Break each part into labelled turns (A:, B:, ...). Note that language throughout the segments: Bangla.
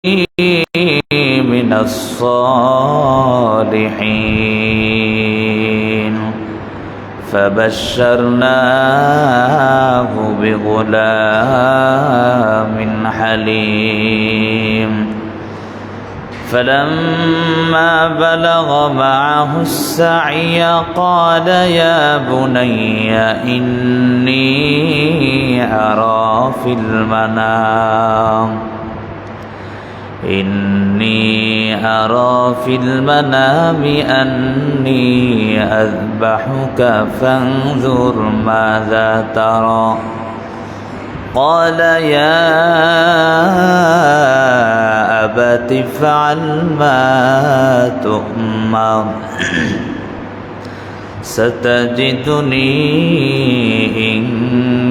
A: من الصالحين فبشرناه بغلام حليم فلما بلغ معه السعي قال يا بني إني أرى في المنام أني أذبحك فانظر ماذا ترى قال يا أبت افعل ما تؤمر ستجدني إن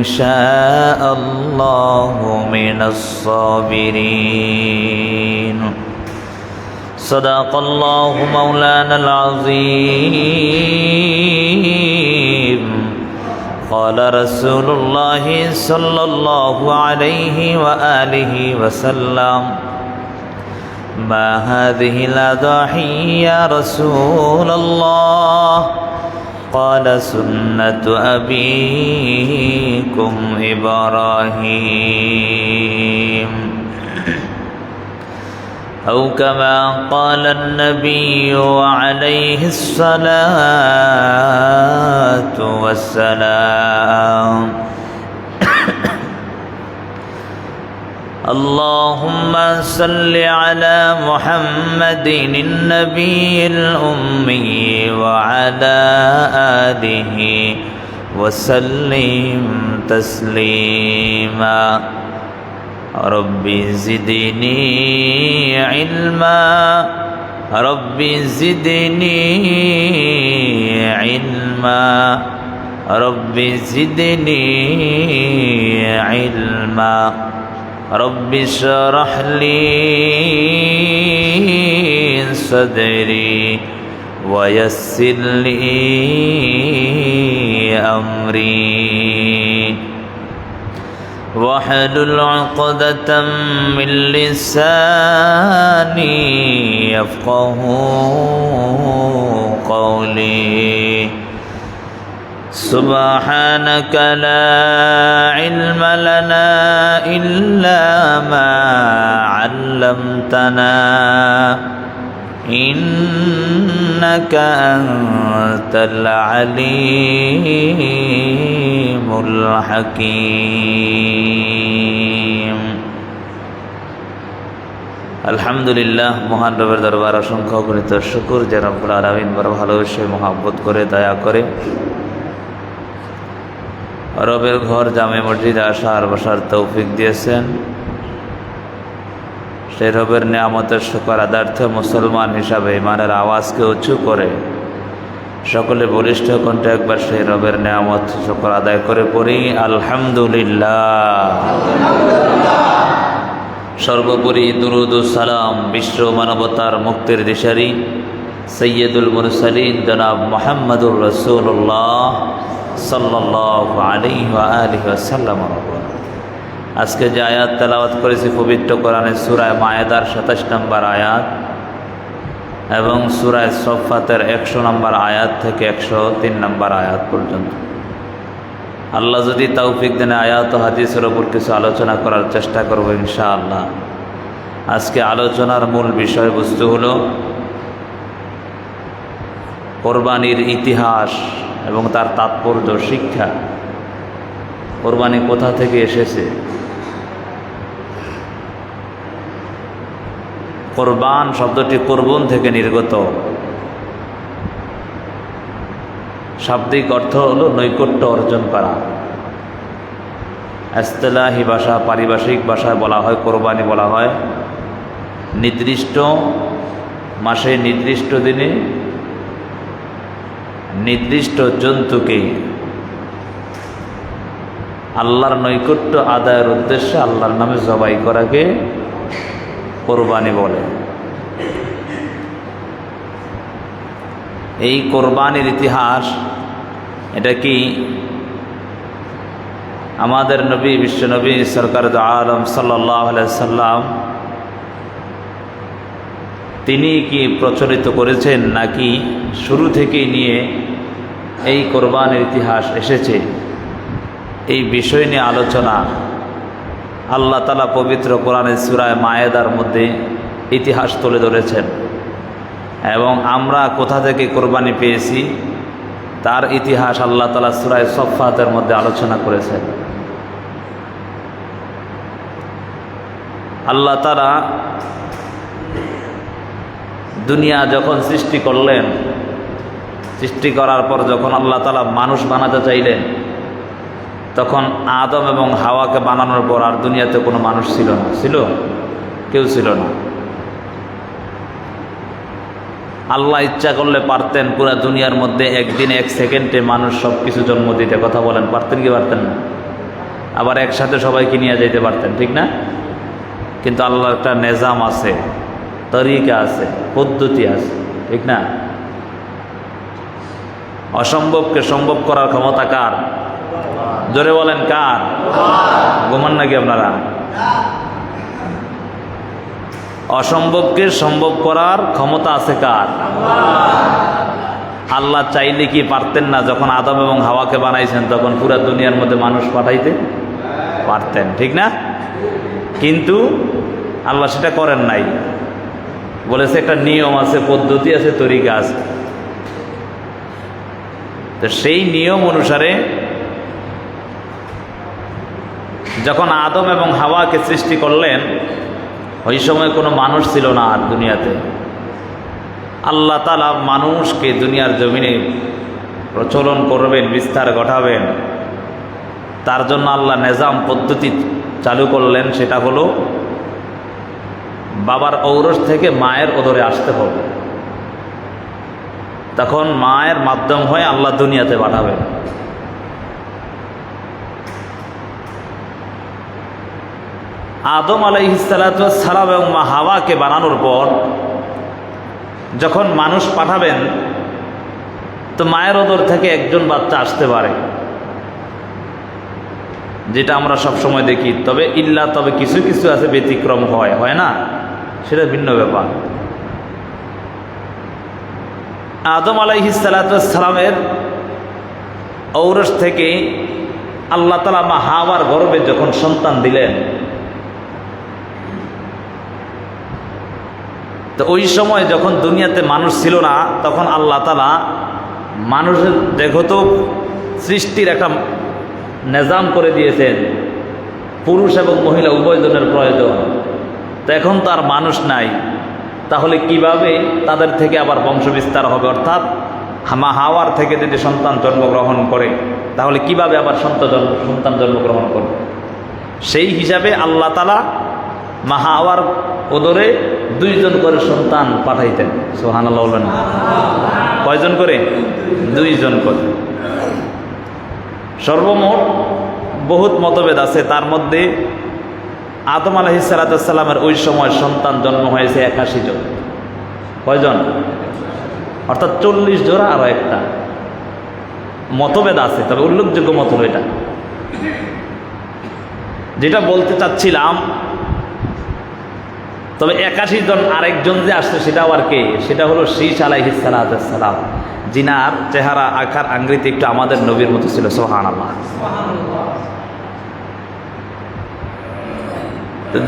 A: شاء الله من الصابرين صدق الله مولانا العظيم قال رسول الله صلى الله عليه وآله وسلم ما هذه الأضاحي يا رسول الله قال سنة أبيكم إبراهيم أو كما قال النبي عليه الصلاة والسلام اللهم صل على محمد النبي الأمي وعلى آله وسلم تسليما رب زدني علما رب زدني علما رب زدني علما رب اشرح لي صدري ويسر لي أمري واحلل عقدة من لساني يفقهوا قولي سبحانك لا علم لنا إلا ما علمتنا إنك أنت العليم الحكيم আলহামদুলিল্লাহ মহান রবের দরবার অসংখ্য অগণিত শুকর যে রব্বুল আলামিন বড় ভালোবেসে মহব্বত করে দয়া করে রবের ঘর জামে মসজিদে আসার বসার তৌফিক দিয়েছেন। সেই রবের নিয়ামতের শুকর আদার্থে মুসলমান হিসাবে ইমানের আওয়াজকে উঁচু করে সকলে বলিষ্ঠ কণ্ঠে একবার সেই রবের নিয়ামত শুকর আদায় করে পড়ি আলহামদুলিল্লাহ। সর্বোপরি দুরুদ ও সালাম বিশ্ব মানবতার মুক্তির দিশারি সৈয়দুল মুরসালিন জনাব মুহাম্মদুর রাসূলুল্লাহ সাল্লাল্লাহু আলাইহি ওয়া আলিহি ওয়াসাল্লাম। আজকে যে আয়াত তেলাওয়াত করেছি পবিত্র কোরআনের সূরা মায়েদার 27 নম্বর আয়াত এবং সূরা সফফাতের 100 নম্বর আয়াত থেকে 103 নম্বর আয়াত পর্যন্ত। আল্লাহ যদি তৌফিক দেন আয়াত ও হাদিসের উপর কিছু আলোচনা করার চেষ্টা করব ইনশাআল্লাহ। আজকে আলোচনার মূল বিষয়বস্তু হলো কোরবানির ইতিহাস এবং তার তাৎপর্য শিক্ষা। কোরবানি কোথা থেকে এসেছে? কোরবান শব্দটি কোরবন থেকে নির্গত। শাব্দিক অর্থ হলো নৈকট্য অর্জন করা। ইসতিলাহি ভাষা পারিভাষিক ভাষায় বলা হয় কোরবানি বলা হয় নির্দিষ্ট মাসে নির্দিষ্ট দিনে নির্দিষ্ট জন্তুকে আল্লাহর নৈকট্য আদায়ের উদ্দেশ্যে আল্লাহর নামে জবাই করাকে কোরবানি বলে। এই কোরবানির ইতিহাস এটা কি আমাদের নবী বিশ্বনবী সরকার দু আলম সাল্লাল্লাহু আলাইহি সাল্লাম তিনি কি প্রচলিত করেছেন নাকি শুরু থেকেই নিয়ে এই কোরবানির ইতিহাস এসেছে, এই বিষয় নিয়ে আলোচনা আল্লাহ তাআলা পবিত্র কোরআনের সূরা মায়েদার মধ্যে ইতিহাস তুলে ধরেছেন এবং আমরা কোথা থেকে কোরবানি পেয়েছি তার ইতিহাস আল্লাহ তাআলা সূরা সফফাতের মধ্যে আলোচনা করেছেন। আল্লাহ তাআলা দুনিয়া যখন সৃষ্টি করলেন, সৃষ্টি করার পর যখন আল্লাহ তাআলা মানুষ বানাতে চাইলেন, তখন আদম এবং হাওয়াকে বানানোর পর আর দুনিয়াতে কোনো মানুষ ছিল না। ছিল? কেউ ছিল না। আল্লাহ ইচ্ছা করলে পারতেন পুরা দুনিয়ার মধ্যে একদিনে 1 সেকেন্ডে মানুষ সব কিছু জন্ম দিতে। কথা বলেন, পারতেন কি পারতেন না? আবার একসাথে সবাইকে নিয়ে যেতে পারতেন, ঠিক না? কিন্তু আল্লাহর একটা নিজাম আছে, তরিকা আছে, পদ্ধতি আছে, ঠিক না? অসম্ভবকে সম্ভব করার ক্ষমতা কার? জোরে বলেন কার? ঘুমান নাকি আপনারা? অসম্ভবকে সম্ভব করার ক্ষমতা আছে কার? আল্লাহ চাইলে কি পারতেন না? যখন আদম এবং হাওয়াকে বানাইছেন তখন পুরা দুনিয়ার মধ্যে মানুষ পাঠাইতে পারতেন, ঠিক না? কিন্তু আল্লাহ সেটা করেন নাই। বলেছে একটা নিয়ম আছে, পদ্ধতি আছে, তরিকা আছে। তো সেই নিয়ম অনুসারে যখন আদম এবং হাওয়াকে সৃষ্টি করলেন, ওই সময় কোনো মানুষ ছিল না আর দুনিয়াতে। আল্লাহ তাআলা মানুষকে দুনিয়ার জমিনে প্রচলন করবেন, বিস্তার ঘটাবেন, তার জন্য আল্লাহ নিজাম পদ্ধতি চালু করলেন। সেটা হলো বাবার ঔরস থেকে মায়ের ওদরে আসতে হবে, তখন মায়ের মাধ্যম হয়ে আল্লাহ দুনিয়াতে পাঠাবেন। আদম আলাইহিস সালাতু ওয়াস সালাম এবং মা হাওয়াকে বানানোর পর যখন মানুষ পাঠাবেন, তো মায়ের ওদর থেকে একজন বাচ্চা আসতে পারে, যেটা আমরা সব সময় দেখি। তবে কিছু কিছু আছে ব্যতিক্রম হয় না, সেটা ভিন্ন ব্যাপার। আদম আলাইহিস সালাতু ওয়াস সালামের ঔরস থেকে আল্লাহ তাআলা মা হাওয়ার গর্ভে যখন সন্তান দিলেন, তো ওই সময় যখন দুনিয়াতে মানুষ ছিল না, তখন আল্লাহ তাআলা মানুষের দেখো তো সৃষ্টির একটা নিজাম করে দিয়েছেন, পুরুষ এবং মহিলা উভয়জনের প্রয়োজন। তো এখন তো আর মানুষ নাই, তাহলে কিভাবে তাদের থেকে আবার বংশ বিস্তার হবে? অর্থাৎ মা হাওয়ার থেকে যদি সন্তান জন্মগ্রহণ করে, তাহলে কিভাবে আবার সন্তান জন্মগ্রহণ করবে? সেই হিসাবে আল্লাহ তাআলা মা হাওয়ার ওদরে 2 জন করে সন্তান পাঠাইতেন। সুবহানাল্লাহ বলবেন। কয়জন করে? 2 জন করে। সর্বমোট বহুত মতভেদ আছে, তার মধ্যে আদম আলাইহিস সালাতু ওয়াস সালামের ওই সময় সন্তান জন্ম হয়েছে 81 জন। কয়জন? অর্থাৎ 40 জোড়া আরো একটা। মতভেদ আছে, তবে উল্লেখযোগ্য মতভেদ এটা। যেটা বলতে চাচ্ছিলাম, তবে 81 জন আরেকজন যে আসছে সেটা আবার কে? সেটা হলো শীশ আলাইহিস সালাতু ওয়াস সালাম, জিনার চেহারা আকার আকৃতি একটু আমাদের নবীর মতো ছিল। সুবহানাল্লাহ।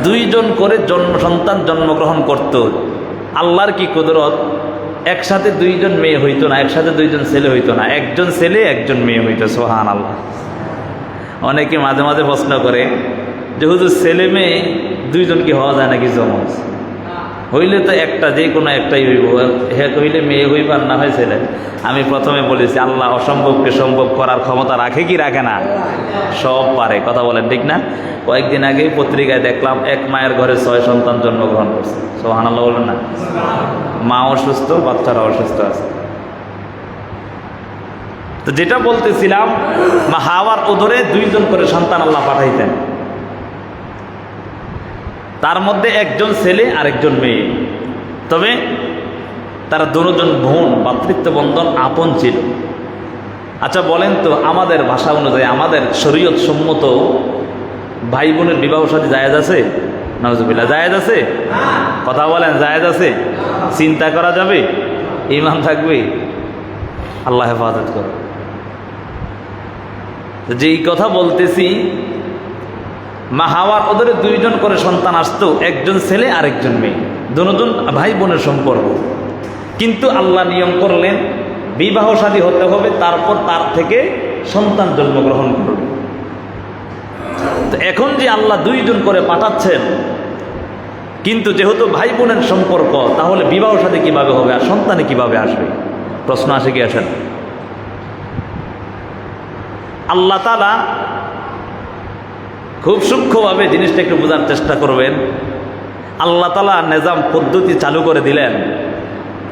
A: 2 জন করে সন্তান জন্মগ্রহণ করত। আল্লাহর কি কুদরত! একসাথে 2 জন মেয়ে হইতো না, একসাথে 2 জন ছেলে হইতো না, একজন ছেলে একজন মেয়ে হইতো। সুবহানাল্লাহ। অনেকে মাঝে মাঝে প্রশ্ন করে যে হুজুর ছেলে মেয়ে 2 জন কি হওয়া যায় নাকি জমজ? হইলে তো একটা, যে কোনো একটাই হইব। হ্যাঁ, হইলে মেয়ে হইব আর না হয় ছেলে। আমি প্রথমে বলেছি আল্লাহ অসম্ভবকে সম্ভব করার ক্ষমতা রাখে কি রাখে না? সব পারে। কথা বলেন, ঠিক না? কয়েকদিন আগেই পত্রিকায় দেখলাম এক মায়ের ঘরে 6 সন্তান জন্মগ্রহণ করছে। সুবহানাল্লাহ বলেন না? মা অসুস্থ, বাচ্চারা অসুস্থ আছে। তো যেটা বলতেছিলাম, মা হাওয়ার ওদরে 2 জন করে সন্তান আল্লাহ পাঠাইতেন। তার মধ্যে একজন ছেলে আর একজন মেয়ে। তবে তারা 2 জন বোন, ভাতৃত্ব বন্ধন আপন ছিল। আচ্ছা বলেন তো, আমাদের ভাষা অনুযায়ী, আমাদের শরীয়ত সম্মত ভাই বোনের বিবাহ সাথী জায়েজ আছে? নাউজুবিল্লাহ। জায়েজ আছে? কথা বলেন, জায়েজ আছে? চিন্তা করা যাবে? ঈমান থাকবে? আল্লাহ হেফাজত করো। যেই কথা বলতেছি, মা হাওয়ার ওদের দুইজন করে সন্তান আসতো, একজন ছেলে আর একজন মেয়ে, দুজন ভাই বোনের সম্পর্ক। কিন্তু আল্লাহ নিয়ম করলেন বিবাহ শাদী হতে হবে, তারপর তার থেকে সন্তান জন্মগ্রহণ করবে। তো এখন যে আল্লাহ দুইজন করে পাঠাচ্ছেন, কিন্তু যেহেতু ভাই বোনের সম্পর্ক, তাহলে বিবাহ শাদী কিভাবে হবে আর সন্তানে কিভাবে আসবে? প্রশ্ন আসে কি আসেন? আল্লাহ তাআলা খুব সূক্ষ্মভাবে জিনিসটা একটু বোঝার চেষ্টা করবেন। আল্লাহ তাআলা নিজাম পদ্ধতি চালু করে দিলেন।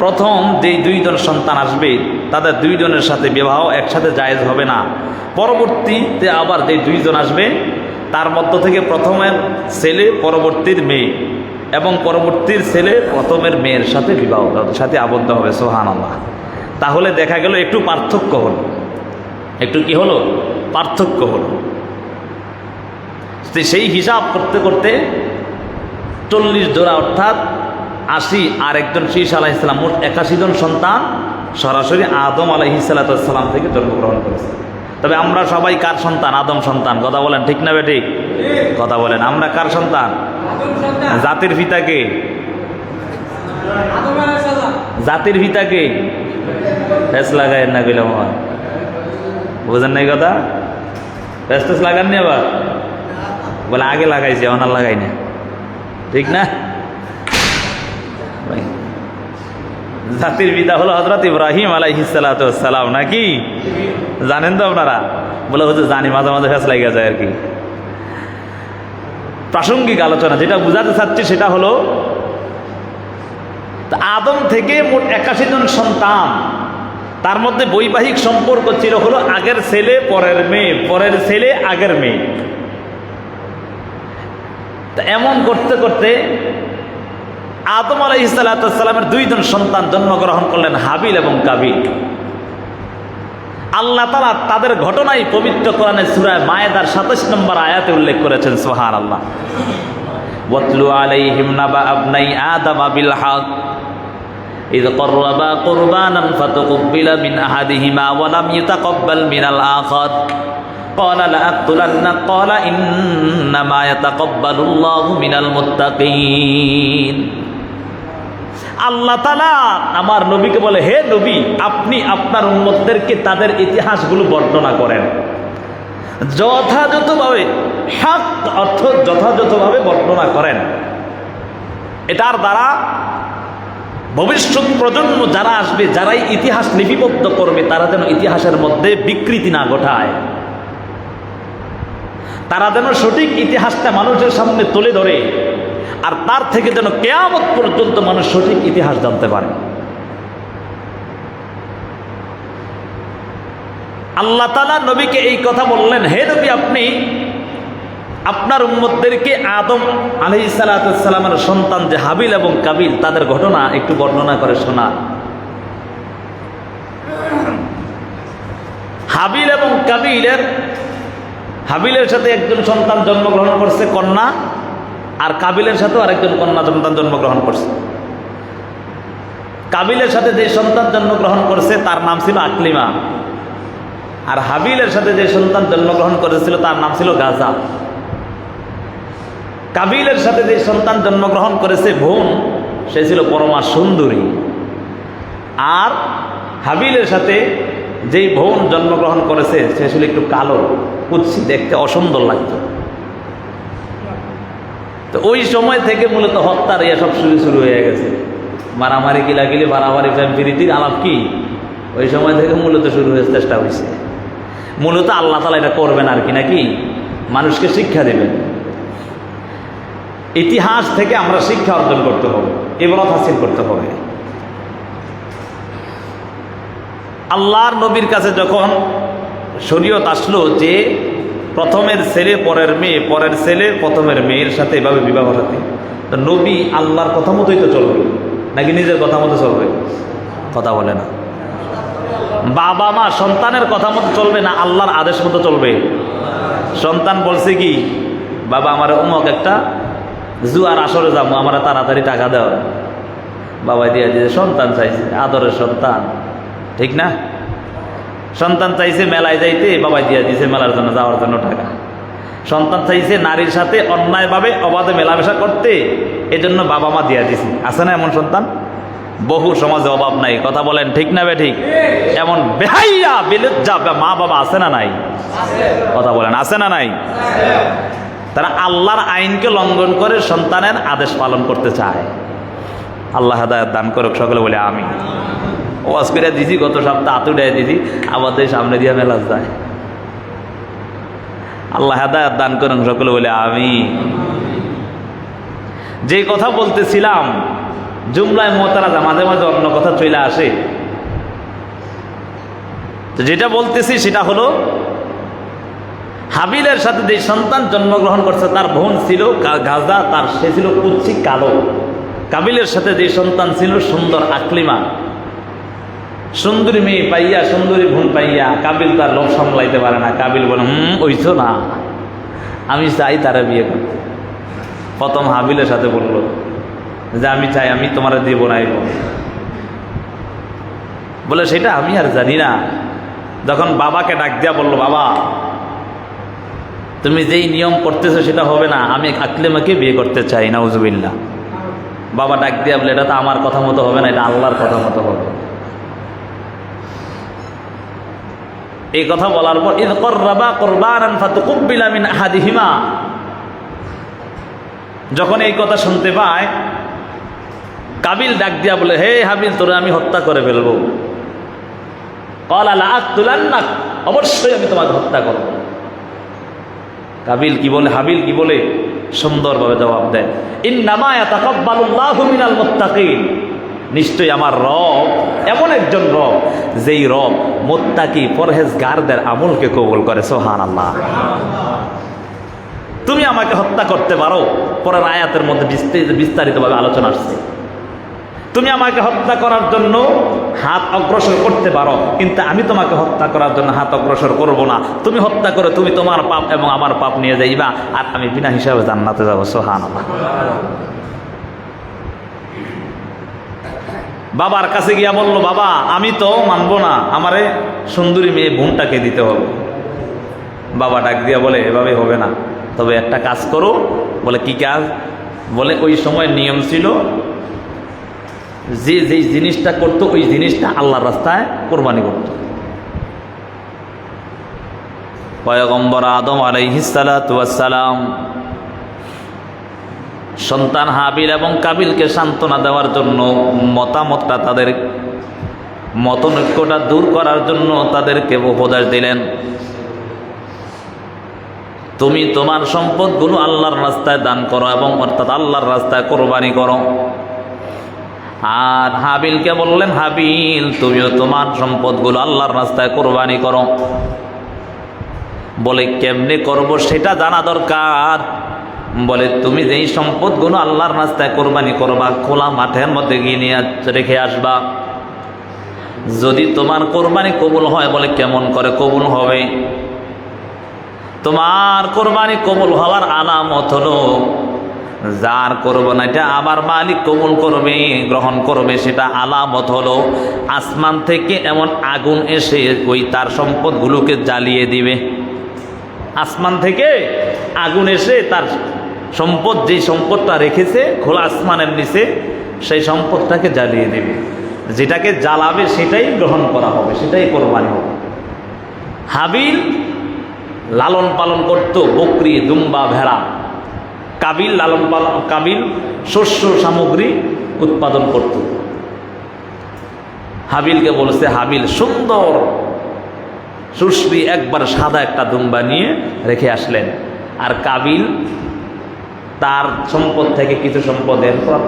A: প্রথম যেই দুইজন সন্তান আসবে, তাদের দুইজনের সাথে বিবাহ একসাথে জায়েজ হবে না। পরবর্তীতে আবার যে দুইজন আসবে, তার মধ্য থেকে প্রথমের ছেলে পরবর্তীর মেয়ে, এবং পরবর্তীর ছেলে প্রথমের মেয়ের সাথে বিবাহ সাথে আবদ্ধ হবে। সুবহানাল্লাহ। তাহলে দেখা গেল একটু পার্থক্য হলো, একটু কি হলো? পার্থক্য হলো। সেই হিসাব করতে করতে 40 জোড়া, অর্থাৎ 80, আর একজন শীষ আলাইহিস সালাম, মোট 81 জন সন্তান সরাসরি আদম আলাইহিস সালাম থেকে জন্মগ্রহণ করেছে। তবে আমরা সবাই কার সন্তান? আদম সন্তান। কথা বলেন, ঠিক না বেঠিক? কথা বলেন, আমরা কার সন্তান? জাতির পিতাকে, জাতির পিতাকে ফেস লাগায়েন না গেলাম, আমার বুঝেন নাই কথা? ফেস টেস লাগাননি আবার? বলে আগে লাগাইছি, ওনার লাগাই না, ঠিক না? জাতির পিতা হলো হযরত ইব্রাহিম আলাইহিস সালাম, নাকি? জানেন তো আপনারা? বলে হচ্ছে জানি, মাঝে মাঝে ফেস লাগিয়ে যায় আর কি। প্রাসঙ্গিক আলোচনা যেটা বুঝাতে চাচ্ছি সেটা হলো, আদম থেকে মোট 81 জন সন্তান, তার মধ্যে বৈবাহিক সম্পর্ক ছিল হলো আগের ছেলে পরের মেয়ে, পরের ছেলে আগের মেয়ে। তা এমন করতে করতে আদম আলাইহিস সালামের দুইজন সন্তান জন্মগ্রহণ করলেন, হাবিল এবং কাবিল। আল্লাহ তাআলা তাদের ঘটনাই পবিত্র কোরআনে সূরা মায়েদার 27 নম্বর আয়াতে উল্লেখ করেছেন। সুবহানাল্লাহ। ওয়াতলু আলাইহিম নাবা আবনাই আদম বিল হক ইয ক্বাররাবা কুরবানান ফাতুকবিলা মিন আহাদিহিমা ওয়া লাম ইউতাকাব্বাল মিনাল আখার ক্বালা লাআকতুলান্না ক্বালা ইন্নামা ইয়াতাকাব্বালুল্লাহু মিনাল মুত্তাকিন। আল্লাহ তাআলা আমার নবীকে বলে, হে নবী, আপনি আপনার উম্মতদেরকে তাদের ইতিহাসগুলো বর্ণনা করেন যথাযথভাবে, হক অর্থ যথাযথভাবে বর্ণনা করেন। এটার দ্বারা ভবিষ্যৎ প্রজন্ম যারা আসবে, যারাই ইতিহাস লিপিবদ্ধ করবে, তারা যেন ইতিহাসের মধ্যে বিকৃতি না ঘটায়, তারা যেন সঠিক ইতিহাসটা মানুষের সামনে তুলে ধরে, আর তার থেকে যেন কিয়ামত পর্যন্ত মানুষ সঠিক ইতিহাস জানতে পারে। আল্লাহ তাআলা নবীকে এই কথা বললেন, হে নবী, আপনি আপনার উম্মতদেরকে আদম আলাইহিস সালামের সন্তান যে হাবিল এবং কাবিল, তাদের ঘটনা একটু বর্ণনা করে শোনা। হাবিল এবং হাবিলের সাথে একজন সন্তান জন্মগ্রহণ করছে, কন্যা, আর কাবিলের সাথেও আরেকজন কন্যা সন্তান জন্মগ্রহণ করছে। কাবিলের সাথে যে সন্তান জন্মগ্রহণ করছে তার নাম ছিল আকলিমা, আর হাবিলের সাথে যে সন্তান জন্মগ্রহণ করেছিল তার নাম ছিল গাজা। কাবিলের সাথে যে সন্তান জন্মগ্রহণ করেছে বোন, সে ছিল পরমা সুন্দরী, আর হাবিলের সাথে যেই বোন জন্মগ্রহণ করেছে সে ছিল একটু কালো, কুৎসি, দেখতে অসুন্দর লাগতো। তো ওই সময় থেকে মূলত হত্যার এসব শুরু হয়ে গেছে, মারামারি কিলাকিলি, বাড়াবাড়ি, প্রীতির আলাপ কি, ওই সময় থেকে মূলত শুরু হয়েছে, চেষ্টা হয়েছে। মূলত আল্লাহ তাআলা এটা করবেন আর কি, নাকি মানুষকে শিক্ষা দেবেন। ইতিহাস থেকে আমরা শিক্ষা অর্জন করতে হবে, ইবরাত হাসিল করতে হবে। আল্লাহর নবীর কাছে যখন শরীয়ত আসলো যে প্রথমের ছেলে পরের মেয়ে, পরের ছেলে প্রথমের মেয়ের সাথে এভাবে বিবাহ সাথে, তো নবী আল্লাহর কথা মতোই তো চলবে, নাকি নিজের কথা মতো চলবে? কথা বলে না। বাবা মা সন্তানের কথা মতো চলবে না, আল্লাহর আদেশ মতো চলবে। সন্তান বলছে কি, বাবা আমার অমুক একটা জুয়ার আসরে যাবো, আমার তাড়াতাড়ি টাকা দাও। বাবা দিয়ে দিয়েছে, সন্তান চাইছে, আদরের সন্তান, ঠিক না? সন্তান চাইছে মেলায় যাইতে, বাবা দিয়ে দিয়েছে মেলার জন্য যাওয়ার জন্য টাকা। সন্তান চাইছে নারীর সাথে অন্যায়ভাবে অবাধে মেলামেশা করতে, এজন্য বাবা মা দিয়ে দিছে। আছে না এমন সন্তান? বহু সমাজে অভাব নাই, কথা বলেন ঠিক না বে ঠিক? এমন বেহাইয়া বেলজ্জা মা বাবা আছে না নাই? কথা বলেন আছে না নাই? তারা আল্লাহর আইনকে লঙ্ঘন করে সন্তানের আদেশ পালন করতে চায়। আল্লাহ হেদায়েত দান করুক, সকলে বলে আমি। ওয়াজ করে দিছি গত সপ্তাহ, আতুড়াই দিছি, আমাদের সামনে দিয়ে মেলা যায়। আল্লাহ হেদায়েত দান করুন, সকলে বলে আমি। যে কথা বলতেছিলাম, জুমলায় মুতারাজা মাঝে মাঝে অন্য কথা চলে আসে। তো যেটা বলতেছি সেটা হলো, হাবিলের সাথে যে সন্তান জন্মগ্রহণ করছে তার বোন ছিল গাজা, তার সে ছিল কুচ্ছি কালো। কাবিলের সাথে যে সন্তান ছিল সুন্দর আকলিমা, সুন্দরী মেয়ে পাইয়া, সুন্দরী বোন পাইয়া কাবিল তার লোভ সামলাইতে পারে না। কাবিল বলে ওইছো না, আমি চাই তারা বিয়ে করতে। প্রথম হাবিলের সাথে বলল যে আমি চাই, আমি তোমার দিব না। বলে সেটা আমি আর জানি না। যখন বাবাকে ডাক দিয়া বলল, বাবা তুমি যেই নিয়ম করতেছো সেটা হবে না, আমি আকলিমাকে বিয়ে করতে চাই। নাউজুবিল্লাহ। বাবা ডাক দিয়া বলে এটা তো আমার কথা মতো হবে না, এটা আল্লাহর কথা মতো হবে। এই কথা বলার পর ইয কররাবা কুরবানান ফাতুকুব্বিলা মিন আহাদিহিমা, যখন এই কথা শুনতে পায় কাবিল ডাক দিয়া বলে, হে হাবিল, তোরে আমি হত্যা করে ফেলবো। ক্বালা লা আকতুলান্নাক, অবশ্যই আমি তোমাকে হত্যা করব। কাবিল কি বলে, হাবিল কি বলে, সুন্দরভাবে জবাব দেয়, ইন্নামা ইয়াতাকাব্বালুল্লাহু মিনাল মুত্তাকিন, নিশ্চয়ই আমার রব এমন একজন রব যেই রব মুত্তাকি পরহেজগারদের আমলকে কবুল করে। সুবহানাল্লাহ। তুমি আমাকে হত্যা করতে পারো, পরের আয়াতের মধ্যে বিস্তারিতভাবে আলোচনা আসছে। তুমি আমাকে হত্যা করার জন্য হাত অগ্রসর করতে পারো, কিন্তু আমি তোমাকে হত্যা করার জন্য হাত অগ্রসর করব না। তুমি হত্যা করে তুমি তোমার পাপ এবং আমার পাপ নিয়ে যাইবা, আর আমি বিনা হিসাবে জান্নাতে যাব। সুবহানাল্লাহ। বাবার কাছে গিয়া বলল, বাবা আমি তো মানবো না, আমারে সুন্দরী মেয়ে বোনটাকে দিতে হবে। বাবা ডাক দিয়া বলে, এভাবে হবে না, তবে একটা কাজ করো। বলে কি কাজ? বলে ওই সময় নিয়ম ছিল যে যেই জিনিসটা করতো ওই জিনিসটা আল্লাহর রাস্তায় কোরবানি করত। পয়গম্বর আদম আলাইহিস সালাতু ওয়াস সালাম সন্তান হাবিল এবং কাবিলকে সান্ত্বনা দেওয়ার জন্য, মতামতটা তাদের মতনৈক্যটা দূর করার জন্য তাদেরকে উপদেশ দিলেন, তুমি তোমার সম্পদগুলো আল্লাহর রাস্তায় দান করো এবং অর্থাৎ আল্লাহর রাস্তায় কোরবানি করো। আর হাবিলকে বললেন, হাবিল তুমিও তোমার সম্পদগুলো আল্লাহর রাস্তায় কোরবানি করো। বলে কেমনে করব সেটা জানা দরকার। বলে তুমি যেই সম্পদগুলো আল্লাহর রাস্তায় কোরবানি করবা, খোলা মাঠের মধ্যে গিয়ে নিয়ে রেখে আসবা। যদি তোমার কোরবানি কবুল হয়, বলে কেমন করে কবুল হবে? তোমার কোরবানি কবুল হওয়ার আলামত হলো যার কোরবানিটা আবার মালিক কবুল করবে, গ্রহণ করবে, সেটা আলামত হলো আসমান থেকে এমন আগুন এসে ওই তার সম্পদগুলোকে জ্বালিয়ে দিবে। আসমান থেকে আগুন এসে তার সম্পদ, যেই সম্পদটা রেখেছে খোলা আসমানের নিচে, সেই সম্পদটাকে জ্বালিয়ে দেবে। যেটাকে জ্বালাবে সেটাই গ্রহণ করা হবে, সেটাই কোরবানি হবে। হাবিল লালন পালন করত বকরি, দুম্বা, ভেড়া। কাবিল শস্য সামগ্রী উৎপাদন করত। হাবিলকে বলেছে, হাবিল সুন্দর সুশ্রী একবার সাদা একটা দুম্বা নিয়ে রেখে আসলেন। আর কাবিল তার সম্পদ থেকে কিছু সম্পদ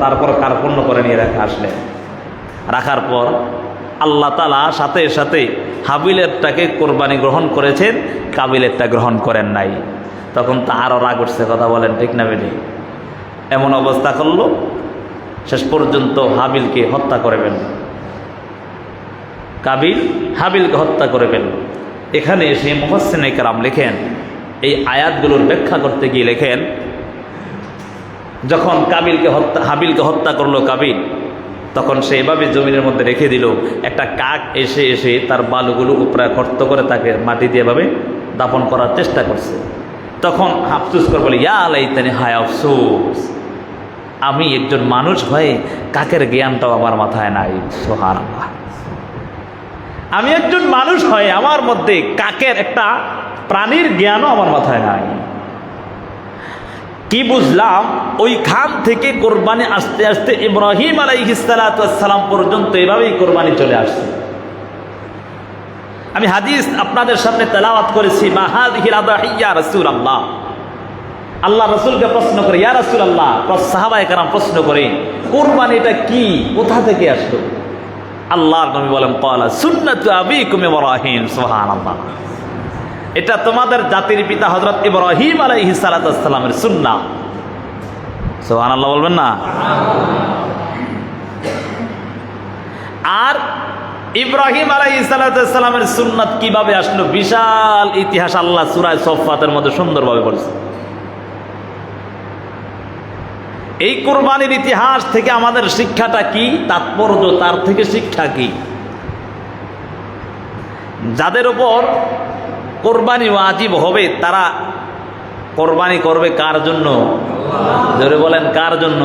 A: তারপর কার্পণ্য করে নিয়ে রেখে আসলেন। রাখার পর আল্লাহ তাআলা সাথে সাথে হাবিলেরটাকে কোরবানি গ্রহণ করেছেন, কাবিলেরটা গ্রহণ করেন নাই। তখন তো আরও রাগ উঠছে, কথা বলেন ঠিক না বেটি? এমন অবস্থা করলো, শেষ পর্যন্ত হাবিলকে হত্যা করে ফেলল। কাবিল হাবিলকে হত্যা করে ফেলল। এখানে এসে মুফাসসিরিনে কেরাম লেখেন, এই আয়াতগুলোর ব্যাখ্যা করতে গিয়ে লেখেন, যখন হাবিলকে হত্যা করলো কাবিল, তখন সে এভাবে জমিনের মধ্যে রেখে দিল, একটা কাক এসে এসে তার বালুগুলো উপরে গর্ত করে তাকে মাটি দিয়ে এভাবে দাফন করার চেষ্টা করছে। তখন আফসোস করে বলে, ইয়া লাইতানি, হায় আফসোস, আমি একজন মানুষ হয়ে কাকের জ্ঞানটাও আমার মাথায় নাই। সুবহানাল্লাহ, আমি একজন মানুষ হয়ে আমার মধ্যে কাকের একটা প্রাণীর জ্ঞানও আমার মাথায় নাই। কি বুঝলাম, ওইখান থেকে কোরবানি আস্তে আস্তে ইব্রাহিম আলাইহিস সালাম পর্যন্ত এভাবেই কোরবানি চলে আসছে। আমি হাদিস আপনাদের সামনে তেলাওয়াত করেছি, মা হাযিহিল আদাহিয়া রাসূলুল্লাহ। আল্লাহ রাসূলকে প্রশ্ন করে, ইয়া রাসূলুল্লাহ, সাহাবায়ে কেরাম প্রশ্ন করে, কোরবানিটা কি, কোথা থেকে আসলো? আল্লাহর নবী বলেন, ক্বালা সুন্নাতু আবিকুম ইব্রাহিম। সুবহানাল্লাহ, এটা তোমাদের জাতির পিতা হযরত ইব্রাহিম আলাইহিস সালামের সুন্নাহ। সুবহানাল্লাহ বলবেন না? আর ইব্রাহিম আলাইহিস সালামের সুন্নাত কিভাবে আসলো, বিশাল ইতিহাস আল্লাহ সূরা সফফাতের মধ্যে সুন্দরভাবে বলেছে। এই কোরবানির ইতিহাস থেকে আমাদের শিক্ষাটা কি, তাৎপর্য, তার থেকে শিক্ষা কি? যাদের উপর কোরবানি ওয়াজিব হবে তারা কোরবানি করবে কার জন্য? জোরে বলেন, কার জন্য?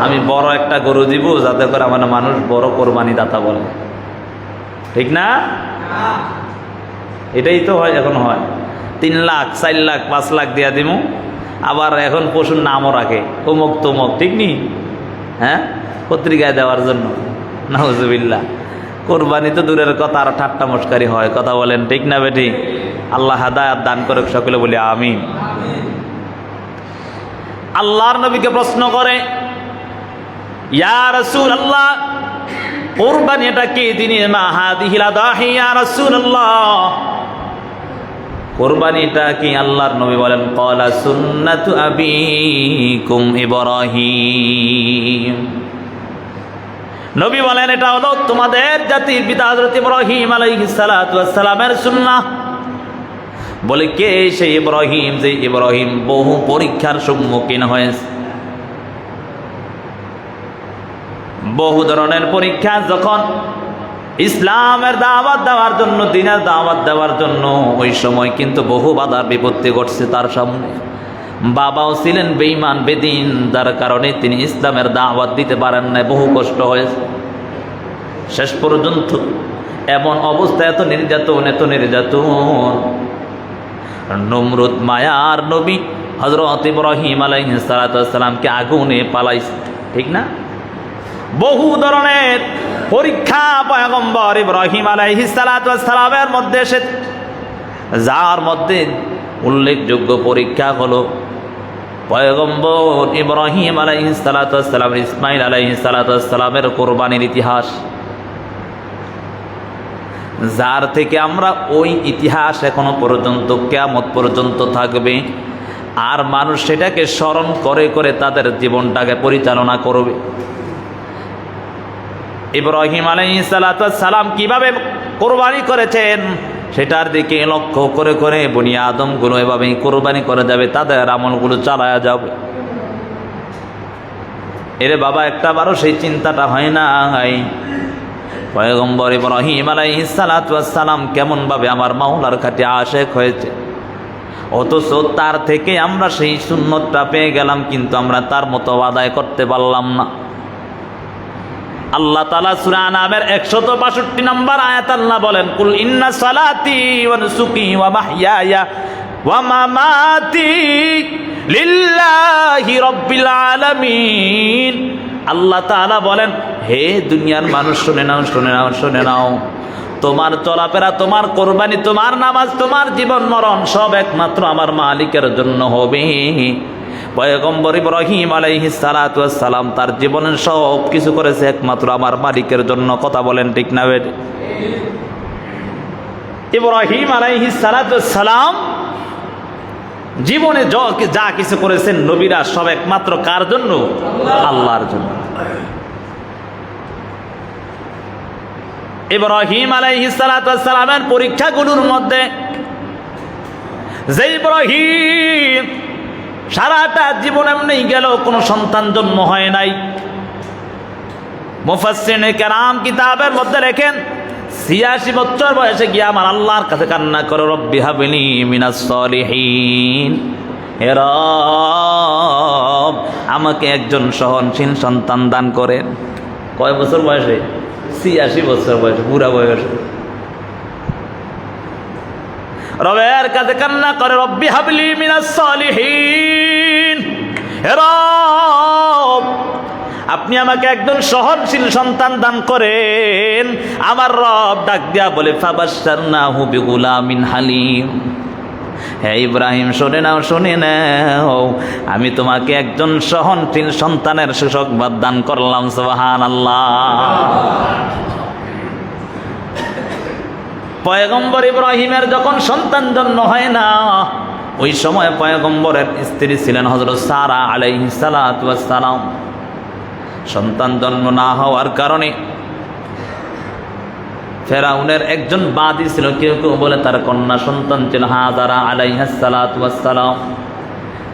A: আমি বড় একটা গরু দিব যাতে করে আমার মানুষ বড় কোরবানি দাতা বলে, ঠিক না? এটাই তো হয়, এখন হয় 3 লাখ 4 লাখ 5 লাখ দিয়া দিব, আবার এখন পশুর নামও রাখে অমুক তমুক, ঠিক নি? হ্যাঁ, পত্রিকায় দেওয়ার জন্য। নাউজুবিল্লাহ, কোরবানি তো দূরের কথা, আর ঠাট্টা মস্কারি হয়। কথা বলেন ঠিক না বেটি? আল্লাহ হাদায়াত দান করে, সকলে বলি আমিন। আল্লাহর নবীকে প্রশ্ন করে, ইয়া রাসূলুল্লাহ, কোরবানি এটা কি? তিনি, মা হাযিহিল আদাহি ইয়া রাসূলুল্লাহ, কোরবানিটা কি? আল্লাহর নবী বলেন, ক্বালা সুন্নাতু আবিকুম ইব্রাহিম। নবী বলেন, এটা হলো তোমাদের জাতির পিতা হযরত ইব্রাহিম আলাইহিস সালামের সুন্নাহ। বলে, কে সেই ইব্রাহিম? যে ইব্রাহিম বহু পরীক্ষার সম্মুখীন হয়েছে। বহু ধরনের পরীক্ষা, যখন ইসলামের দাওয়াত দেওয়ার জন্য, দ্বীনের দাওয়াত দেওয়ার জন্য, ওই সময় কিন্তু বহু বাধা বিপত্তি ঘটছে তার সামনে। বাবাও ছিলেন বেঈমান বেদিন, যার কারণে তিনি ইসলামের দাওয়াত দিতে পারেন না, বহু কষ্ট হয়েছে। শেষ পর্যন্ত এমন অবস্থা, এত নির্যাতন, নমরুদ মায়ার নবী হযরত ইব্রাহিম আলাইহিস সালামকে আগুনে পালাইছে, ঠিক না? বহু ধরনের পরীক্ষা পয়গম্বর ইব্রাহিম আলাইহিস সালামের মধ্যে এসে, যার মধ্যে উল্লেখযোগ্য পরীক্ষা হলো পয়গম্বর ইব্রাহিম আলাইহিস সালাম, ইসমাইল আলাইহিস সালামের কোরবানির ইতিহাস, যার থেকে আমরা ওই ইতিহাস এখনো পর্যন্ত কিয়ামত পর্যন্ত থাকবে। আর মানুষ সেটাকে স্মরণ করে করে তাদের জীবনটাকে পরিচালনা করবে। ইব্রাহিম আলাইহিস সালাম কিভাবে কোরবানি করেছেন সেটার দিকে লক্ষ্য করে করে বনি আদমগুলো এভাবেই কোরবানি করে যাবে, তাদের আমলগুলো চালায়া যাবে। এরে বাবা, একটা বারো সেই চিন্তাটা হয় না। পয়গম্বর ইব্রাহিম আলাইহিস সালাম কেমন ভাবে আমার মাওলার কাছে আশেক হয়েছে, অথচ তার থেকে আমরা সেই সুন্নতটা পেয়ে গেলাম, কিন্তু আমরা তার মতো আদায় করতে পারলাম না। আল্লাহ তাআলা সূরা আনামের 162 নম্বর আয়াত আল্লাহ বলেন, কুল ইন্না সালাতি ওয়া নুসুকি ওয়া মাহইয়ায়া ওয়া মামাতি লিল্লাহি রাব্বিল আলামিন। আল্লাহ তাআলা বলেন, হে দুনিয়ার মানুষ, শুনে নাও, তোমার চলাফেরা, তোমার কোরবানি, তোমার নামাজ, তোমার জীবন মরণ সব একমাত্র আমার মালিকের জন্য হবে। পয়গম্বর ইব্রাহিম আলাইহিস সালাম তার জীবনের সব কিছু করেছে একমাত্র আমার মালিকের জন্য। কথা বলেন ঠিক না বেঠিক? ইব্রাহিম আলাইহিস সালাম জীবনে যা কিছু করেছেন নবীরা সব একমাত্র কার জন্য? আল্লাহর জন্য। ইব্রাহিম আলাইহিস সালামের পরীক্ষাগুলোর মধ্যে যে ইব্রাহিম সারাটা জীবন এমনি গেল, কোনো সন্তান জন্ম হয় নাই, মুফাসসিরিনে কেরাম কিতাবের মধ্যে লেখেন ৮৬ বছর বয়সে গিয়ে আমার আল্লাহর কাছে কান্না করে রব্বি হাবলি মিনাস সলিহিন, হে রব আমাকে একজন সহনশীল সন্তান দান করেন। কয় বছর বয়সে? ৮৬ বছর বয়সে, বুড়া বয়সে রবের কাছে কান্না করে রব্বি হাবলি মিনাস সলিহিন, হে রব আপনি আমাকে একজন সহনশীল সন্তান দান করেন। আমার রব ডাক দিয়া বলে ফাবাশশারনাহু বিগুলামিন হালিম, হে ইব্রাহিম শুনে নাও, শুনে নাও, আমি তোমাকে একজন সহনশীল সন্তানের সুসংবাদ দান করলাম। সুবহানাল্লাহ। পয়গম্বর ইব্রাহিমের যখন সন্তান জন্ম হয় না, ওই সময় পয়গম্বরের স্ত্রী ছিলেন হযরত সারা আলাইহিস সালাতু ওয়াস সালাম। সন্তান জন্ম না হওয়ার কারণে ফেরাউনের একজন বাদী ছিল, কেউ কেউ বলে তার কন্যা সন্তান ছিল হাজারা আলাইহিস সালাতু ওয়াস সালাম।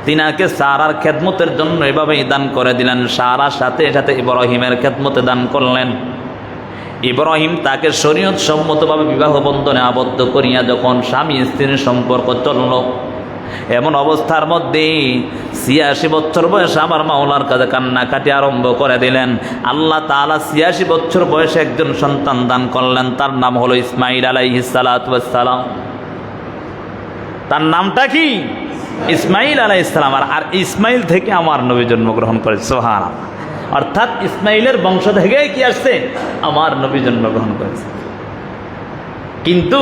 A: তিনাকে সারার খেদমতের জন্য এভাবেই দান করে দিলেন। সারার সাথে সাথে ইব্রাহিমের খেদমতে দান করলেন। ইব্রাহিম তাকে শরীয়ত সম্মতভাবে বিবাহ বন্ধনে আবদ্ধ করিয়া যখন স্বামী স্ত্রীর সম্পর্ক চলল, এমন অবস্থার মধ্যে ৮৬ বছর বয়সে আমার মাওলার কাছে কান্নাকাটি আরম্ভ করে দিলেন। আল্লাহ তাআলা ৮৬ বছর বয়সে একজন সন্তান দান করলেন, তার নাম হলো ইসমাইল আলাইহিস সালাতু ওয়াস সালাম। তার নামটা কি? ইসমাইল আলাইহিস সালাম। আর ইসমাইল থেকে আমার নবী জন্মগ্রহণ করে। সুবহানাল্লাহ। অর্থাৎ ইসমাইলের বংশ থেকে কি আসছে? আমার নবী জন্মগ্রহণ করেছে। কিন্তু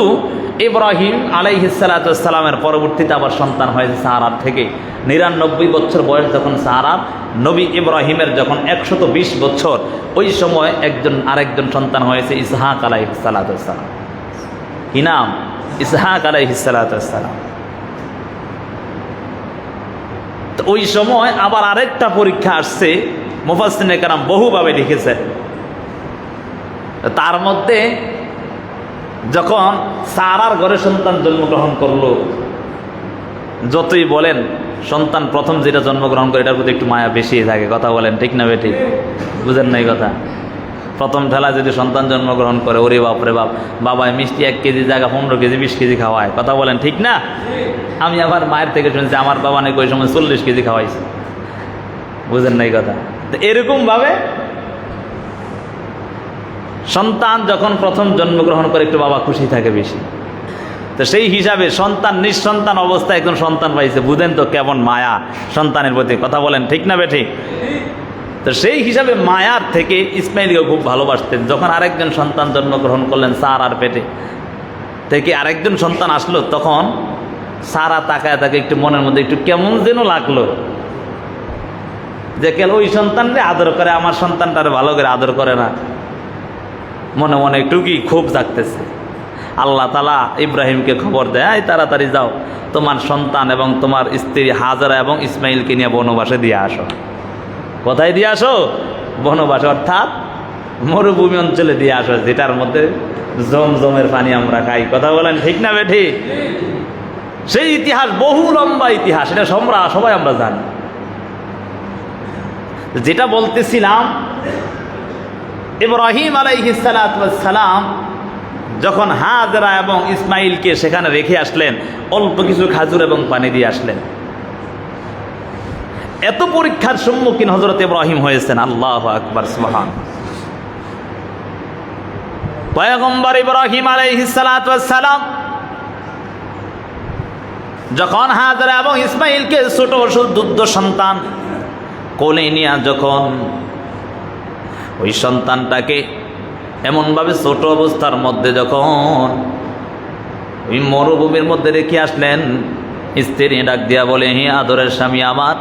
A: ইব্রাহিম আলাইহিস সালাতু ওয়াস সালামের পরবর্তীতে আবার সন্তান হয়েছে সারার থেকে। ৯৯ বছর বয়স যখন সারার, নবী ইব্রাহিমের যখন ১২০ বছর, ওই সময় আরেকজন সন্তান হয়েছে ইসহাক আলাইহিস সালাতু ওয়াস সালাম। কি নাম? ইসহাক আলাইহিস সালাতু ওয়াস সালাম। তো ওই সময় আবার আরেকটা পরীক্ষা আসছে, মুফাসসিরিনে কেরাম বহুভাবে লিখেছে। তার মধ্যে যখন সারার ঘরে সন্তান জন্মগ্রহণ করলো, যতই বলেন সন্তান প্রথম যেটা জন্মগ্রহণ করে এটার প্রতি একটু মায়া বেশি থাকে। কথা বলেন ঠিক না বেঠিক? বুঝেন নাই কথা? প্রথম ঠেলা যদি সন্তান জন্মগ্রহণ করে, ওরে বাপ রে বাপ, বাবায় মিষ্টি ১ কেজি জায়গা ১৫ কেজি ২০ কেজি খাওয়ায়। কথা বলেন ঠিক না? আমি আবার মায়ের থেকে শুনছি আমার বাবা নাকি ওই সময় ৪০ কেজি খাওয়াইছে। বুঝেন নাই কথা? তো এরকমভাবে সন্তান যখন প্রথম জন্মগ্রহণ করে একটু বাবা খুশি থাকে বেশি। তো সেই হিসাবে সন্তান নিঃসন্তান অবস্থায় একজন সন্তান পাইছে, বুঝেন তো কেমন মায়া সন্তানের প্রতি। কথা বলেন ঠিক না বেঠিক? তো সেই হিসাবে মায়ার থেকে ইসমাইলকে খুব ভালোবাসতেন। যখন আরেকজন সন্তান জন্মগ্রহণ করলেন সারার পেটে থেকে, আরেকজন সন্তান আসলো, তখন সারা তাকায় তাকে একটু মনের মধ্যে একটু কেমন যেন লাগলো, যে কেন ওই সন্তানরে আদর করে, আমার সন্তানটারে ভালো করে আদর করে না। মনে মনে একটু কি ক্ষোভ জাগতেছে। আল্লাহ তাআলা ইব্রাহিমকে খবর দেয়, তাড়াতাড়ি যাও, তোমার সন্তান এবং তোমার স্ত্রী হাজারা এবং ইসমাইলকে নিয়ে বনবাসে দিয়ে আসো। কোথায় দিয়ে আসো? বনবাসে, অর্থাৎ মরুভূমি অঞ্চলে দিয়ে আসো, যেটার মধ্যে জমজমের পানি আমরা খাই। কথা বলেন ঠিক না বেঠি? সেই ইতিহাস বহু লম্বা ইতিহাস, এটা সবাই আমরা জানি। যেটা বলতেছিলাম, ইব্রাহিম আলাইহিস সালাতু ওয়াস সালাম যখন হাজরা এবং ইসমাইলকে সেখানে রেখে আসলেন, অল্প কিছু খাজুর এবং পানি দিয়ে আসলেন। এত পরীক্ষার সম্মুখীন হযরত ইব্রাহিম হয়েছেন। আল্লাহু আকবার, সুবহান। পয়গম্বর ইব্রাহিম আলাইহিস সালাতু ওয়াস সালাম যখন হাজরা এবং ইসমাইলকে ছোট দুধ সন্তান কোলে নিয়ে যখন ওই সন্তানটাকে এমনভাবে ছোট অবস্থার মধ্যে যখন ওই মরুভূমির মধ্যে রেখে আসলেন, স্ত্রী ডাক দিয়া বলে, হে আদরের স্বামী আমার,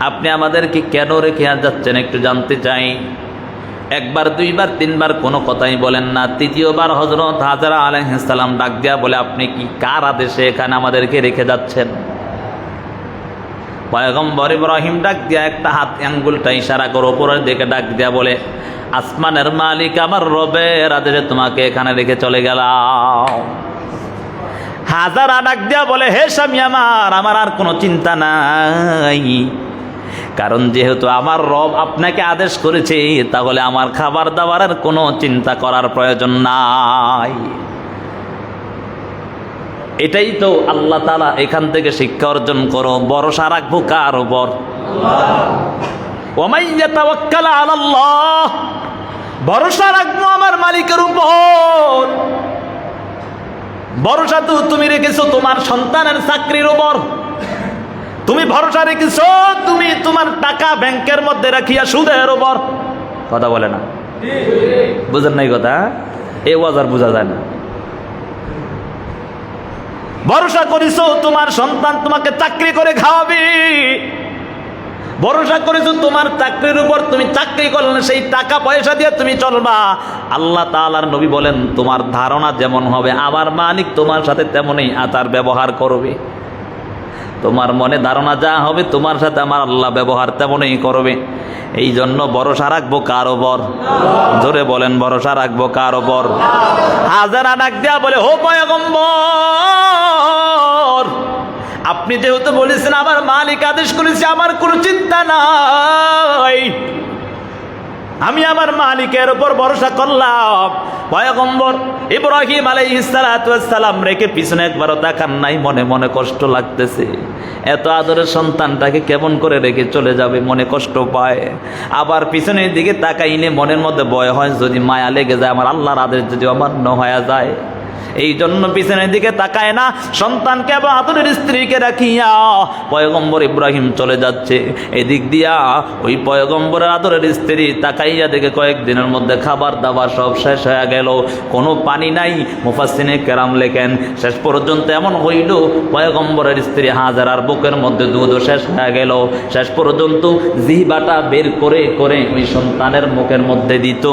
A: আপনি আমাদেরকে কেন রেখে যাচ্ছেন একটু জানতে চাই। একবার, দুইবার, তিনবার কোনো কথাই বলেন না। তৃতীয়বার হযরত হাজরা আলাইহিস সালাম ডাক দিয়া বলে, আপনি কি কার আদেশে এখানে আমাদেরকে রেখে যাচ্ছেন? পয়গম্বর ইব্রাহিম ডাক দিয়া একটা হাত আঙ্গুলটা ইশারা করে উপরের দিকে ডাক দিয়া বলে, আসমানের মালিক আমার রবের আদেশে তোমাকে এখানে রেখে চলে গেলাম। হাজারা ডাক দিয়া বলে, হে স্বামী আমার আর কোনো চিন্তা নাই, কারণ যেহেতু আমার রব আপনাকে আদেশ করেছে, তাহলে আমার খাবার দাবারের কোনো চিন্তা করার প্রয়োজন নাই। এটাই তো আল্লাহ তাআলা এখান থেকে শিক্ষা অর্জন করো। ভরসা রাখবো কার উপর? ওয়া মান ইয়াতাওয়াক্কাল আলাল্লাহ, ভরসা রাখবো আমার মালিকের উপর। ভরসা তো তুমি রেখেছো তোমার সন্তানের চাকরির উপর, তুমি ভরসা রেখেছো তুমি তোমার টাকা ব্যাংকের মধ্যে রাখিয়া সুদের উপর। কথা বলে না, বুঝেন নাই কথা? এই ওয়াজ আর বোঝা যায় না। ভরসা করেছো তোমার সন্তান তোমাকে চাকরি করে খাওয়াবে, ভরসা করেছো তোমার চাকরির উপর, তুমি চাকরি করলে সেই টাকা পয়সা দিয়ে তুমি চলবা। আল্লাহ তাআলার নবী বলেন, তোমার ধারণা যেমন হবে আমার মালিক তোমার সাথে তেমনই আচার ব্যবহার করবে। তোমার মনে ধারণা যা হবে তোমার সাথে আমার আল্লাহ ব্যবহার তেমনই করবে। এই জন্য ভরসা রাখবো কার ওপর? জোরে বলেন, ভরসা রাখবো কার ওপর? হাজারা ডাক দেয়া বলে, হো পয়গম্বর, আপনি যেহেতু বলেছেন আমার মালিক আদেশ করেছে, আমার কোনো চিন্তা নাই, আমি আমার মালিকের উপর ভরসা করলাম। পয়গম্বর ইব্রাহিম আলাইহিস সালাতু ওয়াস সালাম রেখে পিছনে একবারও তাকান নাই। মনে মনে কষ্ট লাগতেছে, এত আদরের সন্তানটাকে কেমন করে রেখে চলে যাবে, মনে কষ্ট পায়। আবার পিছনের দিকে তাকাইলে মনের মধ্যে ভয় হয়, যদি মায়া লেগে যায়, আমার আল্লাহর আদেশ যদি অমান্য হয়ে যায়। এই জন্য পিছনের দিকে তাকায় না, সন্তানকে এবং আদরের স্ত্রীকে রাখিয়া পয়গম্বর ইব্রাহিম চলে যাচ্ছে। এদিক দিয়া ওই পয়গম্বরের আদরের স্ত্রী তাকাইয়া দেখে কয়েকদিনের মধ্যে খাবার দাবার সব শেষ হয়ে গেল, কোনো পানি নাই। মুফাসসিরে কেরাম লেখেন, শেষ পর্যন্ত এমন হইল পয়গম্বরের স্ত্রী হাজারার বুকের মধ্যে দুধও শেষ হয়ে গেল। শেষ পর্যন্ত জিহ্বাটা বের করে করে ওই সন্তানের মুখের মধ্যে দিত।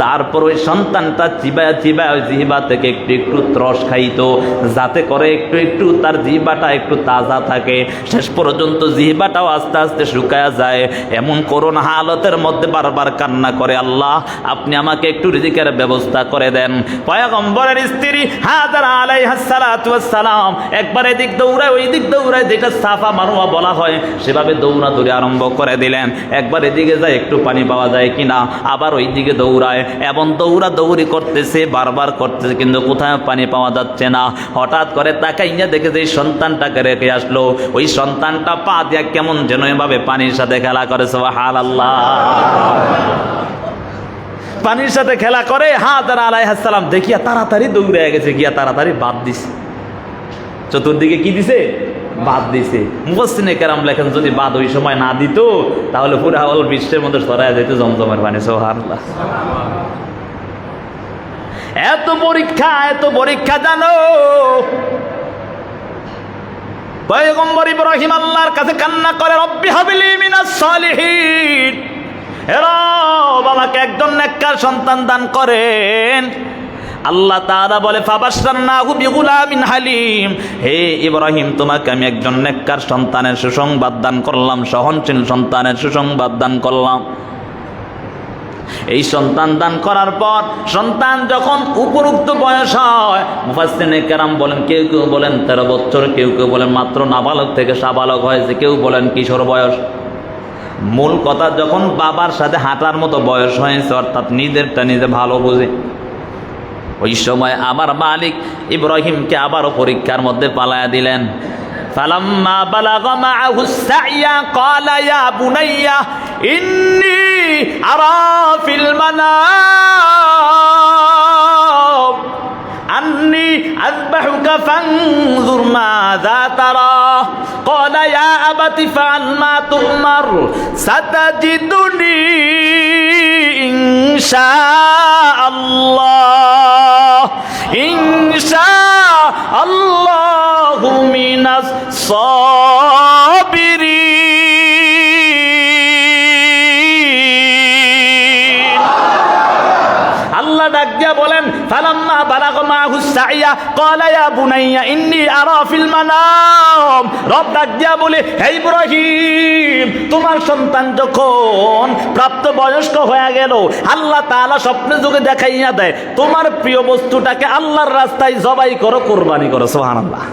A: তারপর ওই সন্তানটা চিবায়া চিবায়া ওই জিহ্বা থেকে একটু একটু রস খাইতো, যাতে করে একটু একটু তার জিহ্বাটা একটু তাজা থাকে। শেষ পর্যন্ত জিহ্বাটাও আস্তে আস্তে শুকায়া যায়। এমন করুণ হালতের মধ্যে বারবার কান্না করে, আল্লাহ আপনি আমাকে একটু রিজিকের ব্যবস্থা করে দেন। পয়গম্বরের স্ত্রী হাজারা আলাইহাস সালাতু ওয়াস সালাম একবার এদিক দৌড়ায় ওই দিক দৌড়ায়, যেটা সাফা মারওয়া বলা হয় সেভাবে দৌড়াদৌড়ি আরম্ভ করে দিলেন। একবার এদিকে যায় একটু পানি পাওয়া যায় কিনা, আবার ওই দিকে দৌড়ায়, এবং দৌড়াদৌড়ি করতেছে, বারবার করতেছে, কিন্তু কোথায় পানি পাওয়া যাচ্ছে না। হঠাৎ করে তাকাইয়া দেখে যে সন্তানটাকে রেখে আসলো, ওই সন্তানটা পা দিয়া কেমন যেন এভাবে পানির সাথে খেলা করে। সুবহানাল্লাহ, পানির সাথে খেলা করে। হাজারা আলাইহিস সালাম দেখিয়া তাড়াতাড়ি দৌড়ে গেছে, গিয়া তাড়াতাড়ি বাদ দিছে। চতুর্দিকে কি দিছে? বাদ দিছে। মুফাসসিরে কেরাম লেখেন, যদি বাদ ওই সময় না দিত তাহলে পুরো হল বিশ্বের মধ্যে ছড়ায় যেত জমজমের পানি। সুবহানাল্লাহ, এত পরীক্ষা, এত পরীক্ষা জানো। পয়গম্বর ইব্রাহিম আল্লাহর কাছে কান্না করে, রব্বি হাবলি মিনাস সালিহিন, হে রব আমাকে একজন নেককার সন্তান দান করেন। আল্লাহ তাআলা বলে, ফাবাশশারনাহু বিগুলামিন হালিম, হে ইব্রাহিম তোমাকে আমি একজন নেককার সন্তানের সুসংবাদ দান করলাম, সহনশীল সন্তানের সুসংবাদ দান করলাম। এই সন্তান দান করার পর সন্তান যখন উপরুক্ত বয়স হয়, মুফাসসিরে কেরাম বলেন, কেউ কেউ বলেন 13 বছর, কেউ কেউ বলেন মাত্র নাবালক থেকে সাবালক হয়েছে, কেউ বলেন কিশোর বয়স। মূল কথা, যখন বাবার সাথে হাঁটার মতো বয়স হয়েছে, অর্থাৎ নিজেরটা নিজে ভালো বোঝে, ওই সময় আমার মালিক ইব্রাহিমকে আবারও পরীক্ষার মধ্যে পালায়া দিলেন। ফালাম্মা বালাগা মাআহু সাইয়া ক্বালা ইয়া বুনাইয়া ইন্নী আরা ফিল মানাম আন্নী আযবাহুকা ফানজুর মাযা তারা ক্বালা ইয়া আবাতি ফাআল মা তু'মার সাতাজিদুনি ইনশাআল্লাহ ইনশাআল্লাহু মিনাস সাবিরিন। আল্লাহ ডাক দিয়া বলেন, ফালাম্মা বালাগা মাহু সাইয়া ক্বালা ইয়া বুনাইয়া ইন্নী আরা ফিল মানাম। রব ডাক দিয়া বলে, হে ইব্রাহিম তোমার সন্তান যখন প্রাপ্ত বয়স্ক হয়ে গেল, আল্লাহ তাআলা স্বপ্নে যুগে দেখাইয়া দেয় তোমার প্রিয় বস্তুটাকে আল্লাহর রাস্তায় জবাই করো, কুরবানি করো। সুবহানাল্লাহ,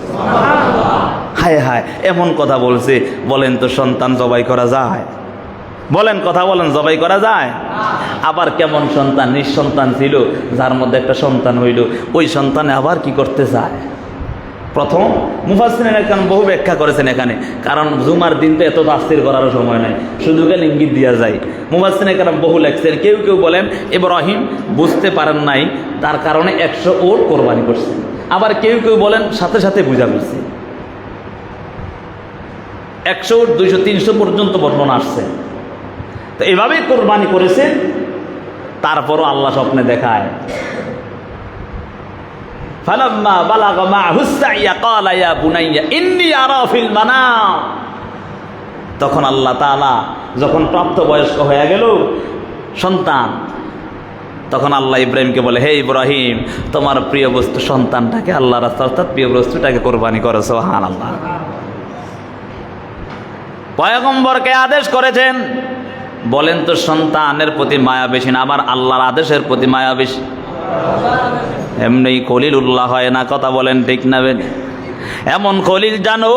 A: হায় হায়, এমন কথা বলছে, বলেন তো সন্তান জবাই করা যায়? বলেন, কথা বলেন, জবাই করা যায়? আবার কেমন সন্তান? নিঃসন্তান ছিল, যার মধ্যে একটা সন্তান হইল, ওই সন্তানে আবার কি করতে চায়? প্রথম মুফাসসিরিন একরাম বহু ব্যাখ্যা করেছেন এখানে, কারণ জুমার দিন তো এত তাফসীর করারও সময় নাই, শুধু গেলে ইঙ্গিত দেওয়া যায়। মুফাসসিরিন একরাম বহু লেখছেন। কেউ কেউ বলেন ইব্রাহিম বুঝতে পারেন নাই, তার কারণে 100 উট কোরবানি করছে। আবার কেউ কেউ বলেন সাথে সাথে বুঝা ফেলছে। 100 উট 200 300 পর্যন্ত বর্ণনা আসছে। তো এভাবেই কোরবানি করেছে। তারপরও আল্লাহ স্বপ্নে দেখায়, ফালাম্মা বালাগা মা'হু সা'ইয়া ক্বালা ইয়া বুনাইয়া ইন্নী আরা ফিল মানাম। তখন আল্লাহ তাআলা যখন প্রাপ্তবয়স্ক হয়ে গেল সন্তান, তখন আল্লাহ ইব্রাহিমকে বলে, হে ইব্রাহিম, তোমার প্রিয় বস্তু সন্তানটাকে আল্লাহর রাস্তায়, অর্থাৎ প্রিয় বস্তুটাকে কোরবানি করো। সুবহানাল্লাহ। পয়গম্বরকে আদেশ করেছেন। বলেন তো, সন্তানের প্রতি মায়া বেশি না আমার আল্লাহর আদেশের প্রতি মায়া বেশি? এমনি খলিলুল্লাহ হয় না, কথা বলেন ঠিক না? এমন খলিল জানো,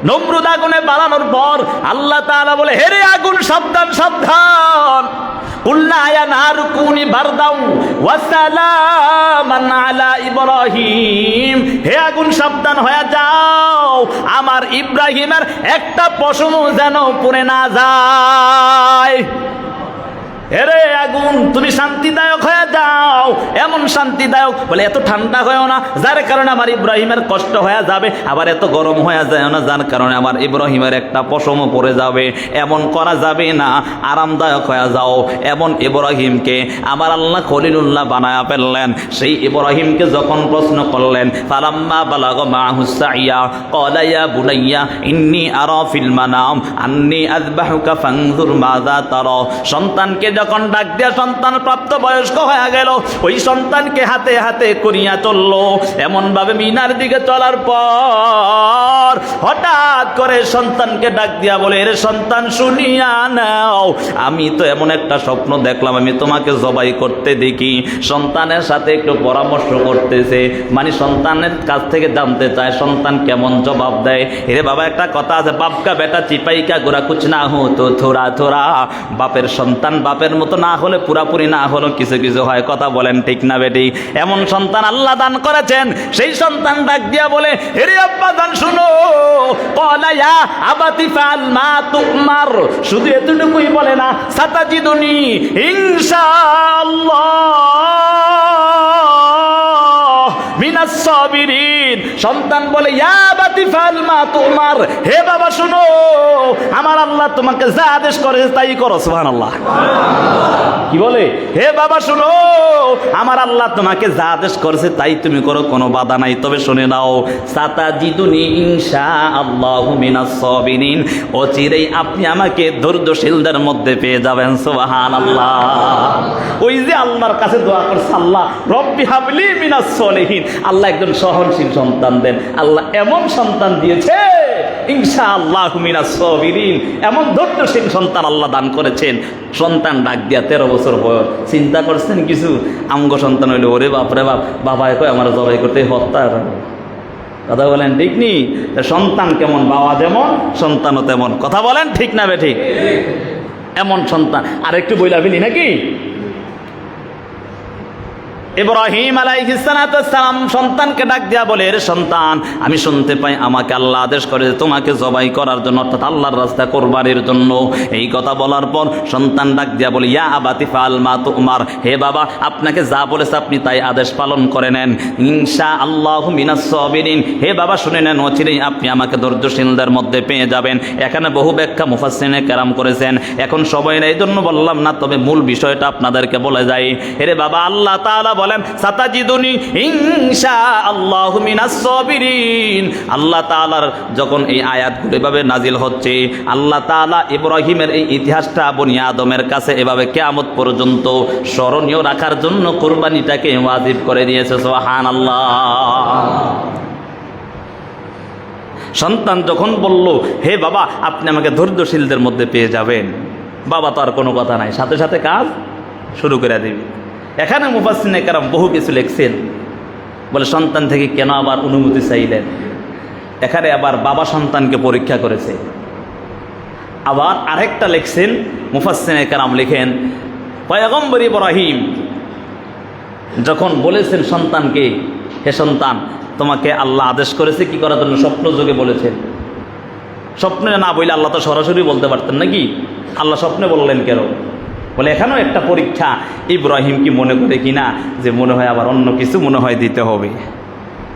A: নমরুদ আগুনে বাড়ানোর পর আল্লাহ তাআলা বলে, হে রে আগুন, সাবধান সাবধান, কুল্লা ইয়া নারু কুনি বারদাউ ওয়া সালামান আলা ইব্রাহিম। হে আগুন, সাবধান হয়ে যাও, আমার ইব্রাহিমের একটা পশমও যেন পুড়ে না যায়। এরে আগুন, তুমি শান্তিদায়ক হয়ে যাও, এমন শান্তিদায়ক, বলে এত ঠান্ডা হয়েও না যার কারণে আমার ইব্রাহিমের কষ্ট হয়ে যাবে, আবার এত গরম হয়ে যায় না যার কারণে আমার ইব্রাহিমের একটা পশমও পড়ে যাবে, এমন করা যাবে না, আরামদায়ক হয়ে যাও। এমন ইব্রাহিমকে আমার আল্লাহ খলিলুল্লাহ বানায়া ফেললেন। সেই ইব্রাহিমকে যখন প্রশ্ন করলেন, ফালাম্মা বালাগা মা'হু সা'ইয়া ক্বালা ইয়া বুনাইয়া ইন্নী আরা ফিল মানাম আন্নী আযবাহুকা ফানজুর মাযা তারা। সন্তানকে যখন ডাক দিয়া সন্তান প্রাপ্ত বয়স্ক হয়ে গেল, ওই সন্তানকে হাতে হাতে করিয়া চললো। এমন ভাবে মিনার দিকে চলার পর হঠাৎ করে সন্তানকে ডাক দিয়া বলে, এর সন্তান শুনিয়া নাও, আমি তো এমন একটা স্বপ্ন দেখলাম, আমি তোমাকে জবাই করতে দেখি। সন্তানের সাথে একটু পরামর্শ করতেছে, মানে সন্তানের কাছ থেকে জানতে চায় সন্তান কেমন জবাব দেয়। এরে বাবা, একটা কথা আছে, বাপ কা বেটা চিপাই কা গোরা কুছ না হো তো থোড়া থোড়া। বাপের সন্তান বাপের মতো না হলে, পুরাপুরি না হলে কিছু কিছু হয়, কথা বলেন ঠিক না বেটি? এমন সন্তান আল্লাহ দান করেছেন। সেই সন্তান ডাক দিয়া বলে, হেরে আব্বা দান শুনো, ক্বালা ইয়া আবাতি ফাল মা তুমার। শুধু এতটুকুই বলে না, সাতাজিদুনি ইনশাআল্লাহ মিনাস সাবিরিন। সন্তান বলে, ইয়া আবাতি ফাল মা তুমার, হে বাবা শুনো, আমার আল্লাহ তোমাকে যা আদেশ করে তাই করো। সুবহানাল্লাহ। কি বলে? হে বাবা শুনো, আমার আল্লাহ তোমাকে যা আদেশ করেছে তাই তুমি করো, কোনো বাধা নাই। তবে শুনে নাও, সাতাজিদুনি ইনশাআল্লাহু মিনাস সাবিরিন, অচিরেই আপনি আমাকে ধৈর্যশীলদের মধ্যে পেয়ে যাবেন। সুবহানাল্লাহ। ওই যে আল্লাহর কাছে দোয়া করছে, আল্লাহ রব্বি হাবলি মিনাস সলিহিন, আল্লাহ একজন সহনশীল সন্তান দেন। আল্লাহ এমন সন্তান দিয়েছে, ইনশাআল্লাহু মিনাস সাবিরিন, এমন ধৈর্যশীল সন্তান আল্লাহ দান করেছেন। সন্তান ডাক দিয়া 13 বছর বয়স, চিন্তা করছেন কিছু? আমগো সন্তান হইলে, ওরে বাপরে বাপ, বাবাই কয় আমার জবাই করতে হত্যা। কথা বলেন ঠিক নি? সন্তান কেমন, বাবা যেমন সন্তানও তেমন। কথা বলেন ঠিক না বেঠিক? এমন সন্তান। আর একটু বইলা ফেলি নাকি? ইব্রাহিম আলাইহিস সালাম সন্তানকে ডাক দিয়া বলে, এর সন্তান, আমি শুনতে পাই আমাকে আল্লাহ আদেশ করে তোমাকে জবাই করার জন্য, অর্থাৎ আল্লাহর রাস্তায় কোরবানির জন্য। এই কথা বলার পর সন্তান ডাক দিয়া বলে, ইয়া আবাতি ফাল মা তুমার, হে বাবা, আপনাকে যা বলেছে আপনি তাই আদেশ পালন করে নেন। ইনশাআল্লাহু মিনাস সাবিরিন, হে বাবা শুনে নেন, অচিরেই আপনি আমাকে ধৈর্যশীলদের মধ্যে পেয়ে যাবেন। এখানে বহু ব্যাখ্যা মুফাসসিরিনে কেরাম করেছেন, এখন সবাই না, এই জন্য বললাম না, তবে মূল বিষয়টা আপনাদেরকে বলে যাই। হে বাবা, আল্লাহ তাআলা বলেন, সাতাজিদুনি ইনশাআল্লাহু মিনাস সাবিরিন। আল্লাহ তাআলার যখন এই আয়াতগুলো এভাবে নাজিল হচ্ছে, আল্লাহ তাআলা ইব্রাহিমের এই ইতিহাসটা বনি আদমের কাছে এভাবে কিয়ামত পর্যন্ত স্মরণীয় রাখার জন্য কুরবানিটাকে ওয়াজিব করে দিয়েছে। সুবহানাল্লাহ। সন্তান যখন বলল, হে বাবা, আপনি আমাকে ধৈর্যশীলদের মধ্যে পেয়ে যাবেন, বাবা তো আর কোনো কথা নাই, সাথে সাথে কাজ শুরু করে দিবি। এখানে মুফাসসিরিনে কেরাম বহু কিছু লিখছেন, বলে সন্তান থেকে কেন আবার অনুমতি চাইলেন। এখানে আবার বাবা সন্তানকে পরীক্ষা করেছে।
B: আবার আরেকটা লিখছেন মুফাসসিরে কেরাম, লিখেন পয়গম্বর ইব্রাহিম যখন বলেছেন সন্তানকে, হে সন্তান তোমাকে আল্লাহ আদেশ করেছে কি করার জন্য, স্বপ্ন যোগে বলেছেন। স্বপ্নে না বলে আল্লাহ তো সরাসরি বলতে পারতেন নাকি, আল্লাহ স্বপ্নে বললেন কেন? বলে এখানেও একটা পরীক্ষা, ইব্রাহিম কি মনে করে কিনা যে মনে হয় আবার অন্য কিছু মনে হয় দিতে হবে,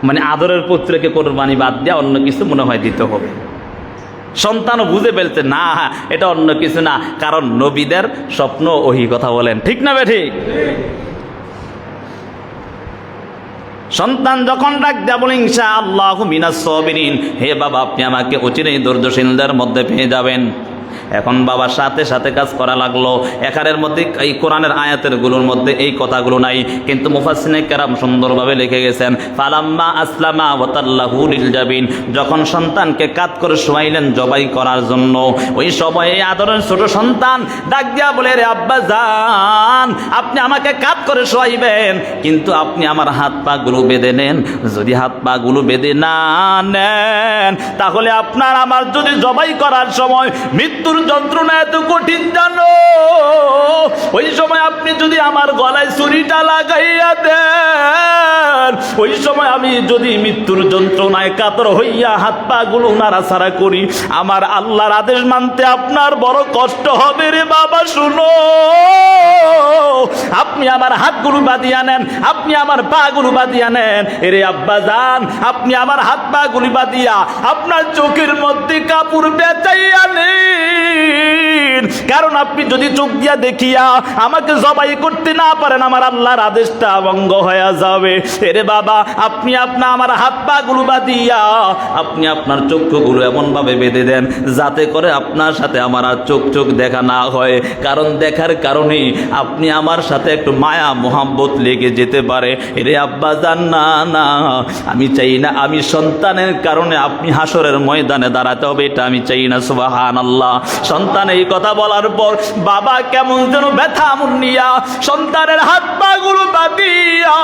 B: মানে আদরের পুত্রকে কোরবানি বাদ দেওয়া অন্য কিছু মনে হয় দিতে হবে। সন্তানও বুঝে ফেলছে না এটা অন্য কিছু না, কারণ নবীদের স্বপ্ন ওহি কথা বলেন, ঠিক না বেঠি? সন্তান যখন ডাক দেয়া বলে ইনশাআল্লাহু মিনাস সাবিরিন, হে বাবা আপনি আমাকে অচিরেই ধৈর্যশীলদের মধ্যে পেয়ে যাবেন। এখন বাবার সাথে সাথে কাজ করা লাগলো। এখানের মধ্যে এই কোরআনের আয়াতের গুলোর মধ্যে এই কথাগুলো নাই, কিন্তু মুফাসসিরে কেরাম সুন্দরভাবে লিখে গেছেন ফালাম্মা আসলামা ওয়া তাল্লাহু লিল জাবিন, যখন সন্তানকে কাত করে শোয়াইলেন জবাই করার জন্য, ওই সময় এই আদরের ছোট সন্তান ডাক দিয়া বলে রে আব্বা জান আপনি আমাকে কাত করে শোয়াইবেন, কিন্তু আপনি আমার হাত পা গুলো বেঁধে নেন, যদি হাত পা গুলো বেঁধে না নেন তাহলে আপনার আমার যদি জবাই করার সময় মৃত্যুর যন্ত্রণা এত কঠিন জানো, ওই সময় আপনি যদি আমার গলায় ছুরিটা লাগাইয়া দেন, ওই সময় আমি যদি মৃত্যুর যন্ত্রণায় কাতর হইয়া হাত পা গুলো নাড়াছাড়া করি, আমার আল্লাহর আদেশ মানতে আপনার বড় কষ্ট হবে রে বাবা। শুনো, আপনি আমার হাতগুলো বাঁধিয়া নেন, আপনি আমার পা গুলো বাঁধিয়া নেন, এরে আব্বা জান আপনি আমার হাত পা গুলি বাঁধিয়া আপনার চোখের মধ্যে কাপড় বেচাইয়া নেন, কারণ আপনি যদি চোখ দিয়া দেখিয়া আমাকে জবাই করতে না পারেন আমার আল্লাহর আদেশটা ভঙ্গ হয়ে যাবে। এরে বাবা আপনি আমার হাত পা গুলো বাঁধিয়া আপনি আপনার চক্ষুগুলো এমন ভাবে বেঁধে দেন যাতে করে আপনার সাথে আমার আর চোখ দেখা না হয়, কারণ দেখার কারণে আপনি আমার সাথে একটু মায়া মোহাব্বত লেগে যেতে পারে। এরে আব্বা জান না না, আমি চাই না আমি সন্তানের কারণে আপনি হাসরের ময়দানে দাঁড়াতে হবে, এটা আমি চাই না। সুবহানাল্লাহ। সন্তান এই কথা বলার পর বাবা কেমন যেন ব্যথা মুন্নিয়া সন্তানের হাত পা গুলো বাঁধিয়া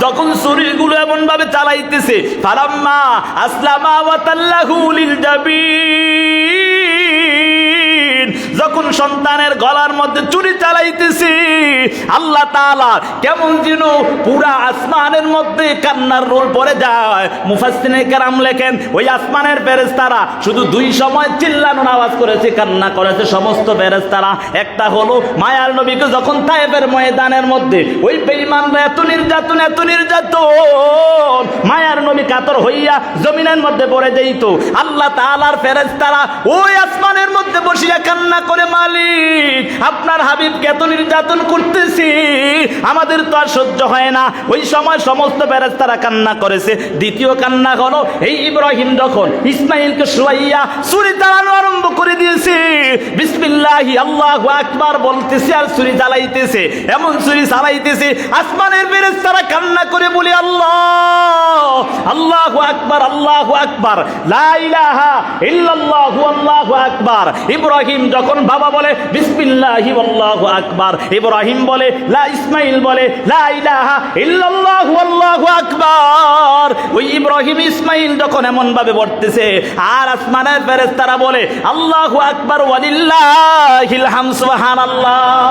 B: যখন ছুরিগুলো এমন ভাবে চালাইতেছে, ফালাম্মা আসলামা ওয়া তাল্লাহু লিল জাবিন, যখন সন্তানের গলার মধ্যে ছুরি চালাইতেছে আল্লাহ তাআলা কেমন যেন পুরা আসমানের মধ্যে কান্নার রোল পড়ে যায়। মুফাসসিরে কেরাম লেখেন ওই আসমানের ফেরেশতারা শুধু দুই সময় চিল্লানোর আওয়াজ করেছে, কান্না করেছে সমস্ত ফেরেশতারা। একটা হলো মায়ার নবীকে যখন তায়েফের ময়দানের মধ্যে ওই বেঈমানরা এত নির্যাতন মায়ার নবী কাতর হইয়া জমিনের মধ্যে পড়ে যেত, আল্লাহ তাআলার ফেরেশতারা ওই আসমানের মধ্যে বসিয়া কান্না করে মালিক আপনার হাবিবকে এত নির্যাতন করতেছি আমাদের তো আর সহ্য হয় না। ওই সময় সমস্ত ফেরেশতারা কান্না করেছে। দ্বিতীয় কান্না হলো এই ইব্রাহিম যখন ইসমাইলকে শোয়াইয়া ছুরি চালানো আরম্ভ করে দিয়েছে, বিসমিল্লাহি আল্লাহু আকবার বলতেছে আর ছুরি চালাইতেছে, এমন ছুরি চালাইতেছে আসমানের ফেরেশতারা কান্না করে বলে আল্লাহ আল্লাহু আকবার আল্লাহু আকবার লা ইলাহা ইল্লাল্লাহু আল্লাহু আকবার। ইব্রাহিম যখন বাবা বলে বিসমিল্লাহি আল্লাহু আকবার, ইব্রাহিম বলে লা, ইসমাইল বলে লা ইলাহা ইল্লাল্লাহু আল্লাহু আকবার। ওই ইব্রাহিম ইসমাইল যখন এমন ভাবে পড়তেছে আর আসমানের ফেরেশতারা বলে আল্লাহু আকবার ওয়ালিল্লাহিল হামদ, সুবহানাল্লাহ।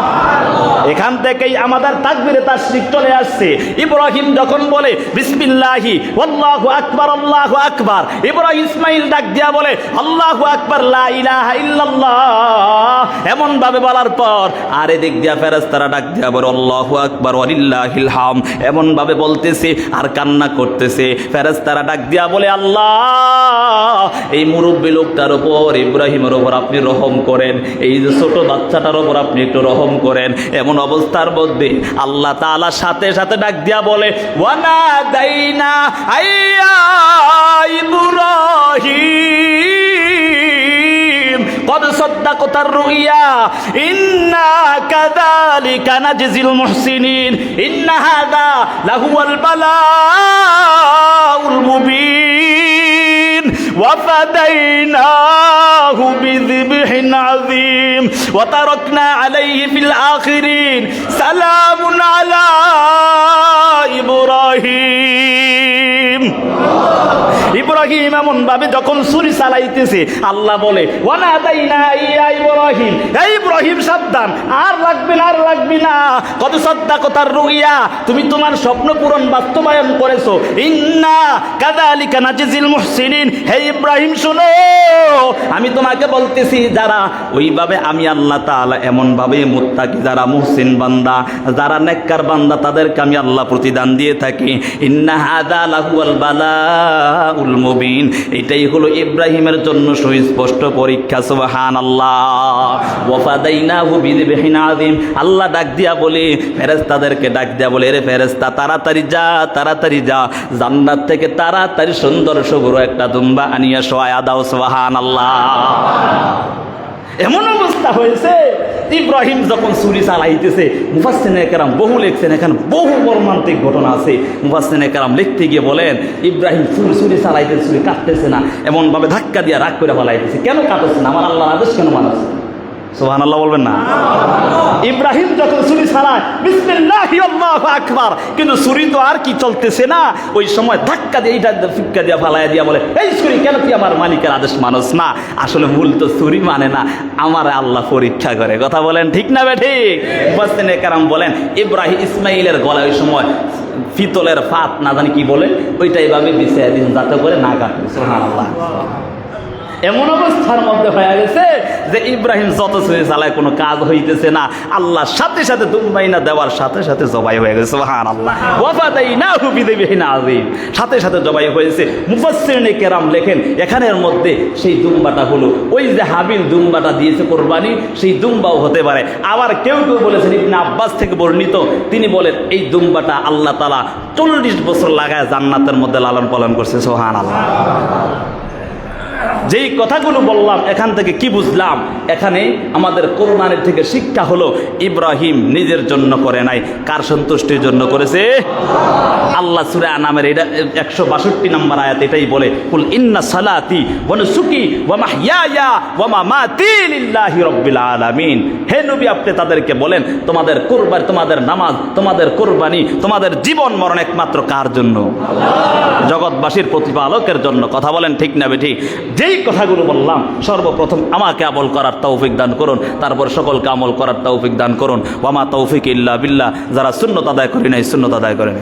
B: এখান থেকেই আমাদের তাকবীরে তাশরিক চলে আসছে। ইব্রাহিম যখন বলে বিসমিল্লাহি আল্লাহু আকবার আল্লাহু আকবার, ইব্রাহিম ইসমাইল ডাক দিয়া বলে আল্লাহু আকবার লা ইলাহা ইল্লাল্লাহ, এমন ভাবে বলার পর আর এদিক দিয়া ফেরেশতারা ডাক দিয়া বলে আল্লাহু আকবার ওয়ালিল্লাহিল হামদ, এমন ভাবে বলতেছে আর কান্না করতেছে। ফেরেশতারা ডাক দিয়া বলে আল্লাহ এই মুরব্বী লোকটার উপর ইব্রাহিমের উপর আপনি রহম করেন, এই যে ছোট বাচ্চাটার উপর আপনি একটু রহম করেন। এমন অবস্থার মধ্যে আল্লাহ তাআলা সাথে সাথে ডাক দিয়া বলে ওয়ানাদাইনা আইয়া ইব্রাহিম কদ সাদ্দাকতার রুইয়া ইন্না কাযালিকা নাজজিল মুহসিনিন ইন্না হাযা লাহুয়াল বালাউল মুবিন وفديناه بذبح عظيم وتركنا عليه في الآخرين سلام على إبراهيم। ইব্রাহিম এমন ভাবে যখন ছুরি চালাইতেছে, আল্লাহ বলে ওয়ানাদাইনা ইয়া ইব্রাহিম, এই ইব্রাহিম সাবধান, আর লাগবে না, আর লাগবে না। কত সাদ্দাকতার রুইয়া, তুমি তোমার স্বপ্ন পূরণ বাস্তবায়ন করেছো। ইন্না কাযালিকা নাজিজিল মুহসিনিন, হে ইব্রাহিম শোনো, আমি তোমাকে বলতেছি যারা ওইভাবে আমি আল্লাহ তাআলা এমন ভাবে মুত্তাকি, যারা মুহসিন বান্দা, যারা নেককার বান্দা, তাদেরকে আমি আল্লাহ প্রতিদান দিয়ে থাকি। ইন্না হাযা লাহুল বালাউল মুবিন, এটাই হলো ইব্রাহিমের জন্য সুস্পষ্ট পরীক্ষা। সুবহানাল্লাহ। ওয়া ফাদাইনাহু বিযিবহিন আযীম, আল্লাহ ডাক দিয়া বলে, ফেরেশতাদেরকে ডাক দিয়া বলে, রে ফেরেশতা তাড়াতাড়ি যা, তাড়াতাড়ি যা, জান্নাত থেকে তাড়াতাড়ি সুন্দর সবুর একটা দুম্বা আনিয়া শোয়া দাও। সুবহানাল্লাহ। এমন অবস্থা হয়েছে, ইব্রাহিম যখন ছুরি চালাইতেছে, মুফাসসিরিনে কেরাম বহু লিখছেন, এখানে বহু মর্মান্তিক ঘটনা আছে। মুফাসসিরিনে কেরাম লিখতে গিয়ে বলেন, ইব্রাহিম ছুরি চালাইতেছে, ছুরি কাটতেছে না, এমনভাবে ধাক্কা দিয়ে রাগ করে ফেলাইতেছে। কেন কাটছে না? আমার আল্লাহর আদেশ কেন মানছে? সুবহানাল্লাহ বলবেন না? ইব্রাহিম যখন ছুরি ছাড়ায় বিসমিল্লাহি আল্লাহু আকবার, কিন্তু ছুরি তো আর কি চলতেছে না, ওই সময় ধাক্কা দিয়ে এইটা ফিক্কা দিয়ে ফালাইয়া দিয়া বলে, এই ছুরি কেন তুই আমার মালিকের আদেশ মানস না? আসলে ভুল তো ছুরি মানে না, আমার আল্লাহ পরীক্ষা করে। কথা বলেন ঠিক না বে ঠিক? মুফাসসিরিনে কেরাম বলেন, ইব্রাহিম ইসমাইলের গলায় ওই সময় পিতলের ফাত না জানি কি বলে, ওইটা এইভাবে বিছিয়ে দিন যাতে করে না কাটে। সুবহানাল্লাহ। এমন অবস্থার মধ্যে হয়ে গেছে যে ইব্রাহিম যত ছুরি চালায় কোনো কাজ হইতেছে না, আল্লাহ সাথে সাথে দুম্বাইনা দেওয়ার সাথে সাথে জবাই হয়ে গেছে। সুবহানাল্লাহ। ওয়া ফাদাইনাহু বিযিবহিন আযীম, সাথে সাথে জবাই হয়েছে। মুফাসসিরিনে কেরাম লেখেন, এখানের মধ্যে সেই দুম্বাটা হলো ওই যে হাবিল দুম্বাটা দিয়েছে কোরবানি, সেই দুম্বাও হতে পারে। আবার কেউ কেউ বলেছেন, ইবনে আব্বাস থেকে বর্ণিত, তিনি বলেন এই দুম্বাটা আল্লাহ তাআলা 40 বছর লাগায় জান্নাতের মধ্যে লালন পালন করছে। সুবহানাল্লাহ। যেই কথাগুলো বললাম, এখান থেকে কি বুঝলাম? এখানে আমাদের কোরবানির থেকে শিক্ষা হলো, ইব্রাহিম নিজের জন্য করে নাই, কার সন্তুষ্টির জন্য করেছে? আল্লাহ সূরা আনামের এটা 162 নম্বর আয়াত এটাই বলে, কুল ইন্না সালাতি ওয়া নুসুকি ওয়া মাহইয়ায়া ওয়া মামাতি লিল্লাহি রাব্বিল আলামিন। হে নবী, আপনি তাদেরকে বলেন, তোমাদের কুরবানি, তোমাদের নামাজ, তোমাদের কুরবানি, তোমাদের জীবন মরণ একমাত্র কার জন্য? জগৎবাসীর প্রতিপালকের জন্য। কথা বলেন ঠিক না বেঠিক? যেই কথাগুলো বললাম, সর্বপ্রথম আমাকে আমল করার তৌফিক দান করুন, তারপর সকলকে আমল করার তৌফিক দান করুন। ওয়া মা তৌফিক ইল্লা বিল্লাহ। যারা সুন্নাত আদায় করি নাই, সুন্নাত আদায় করেন।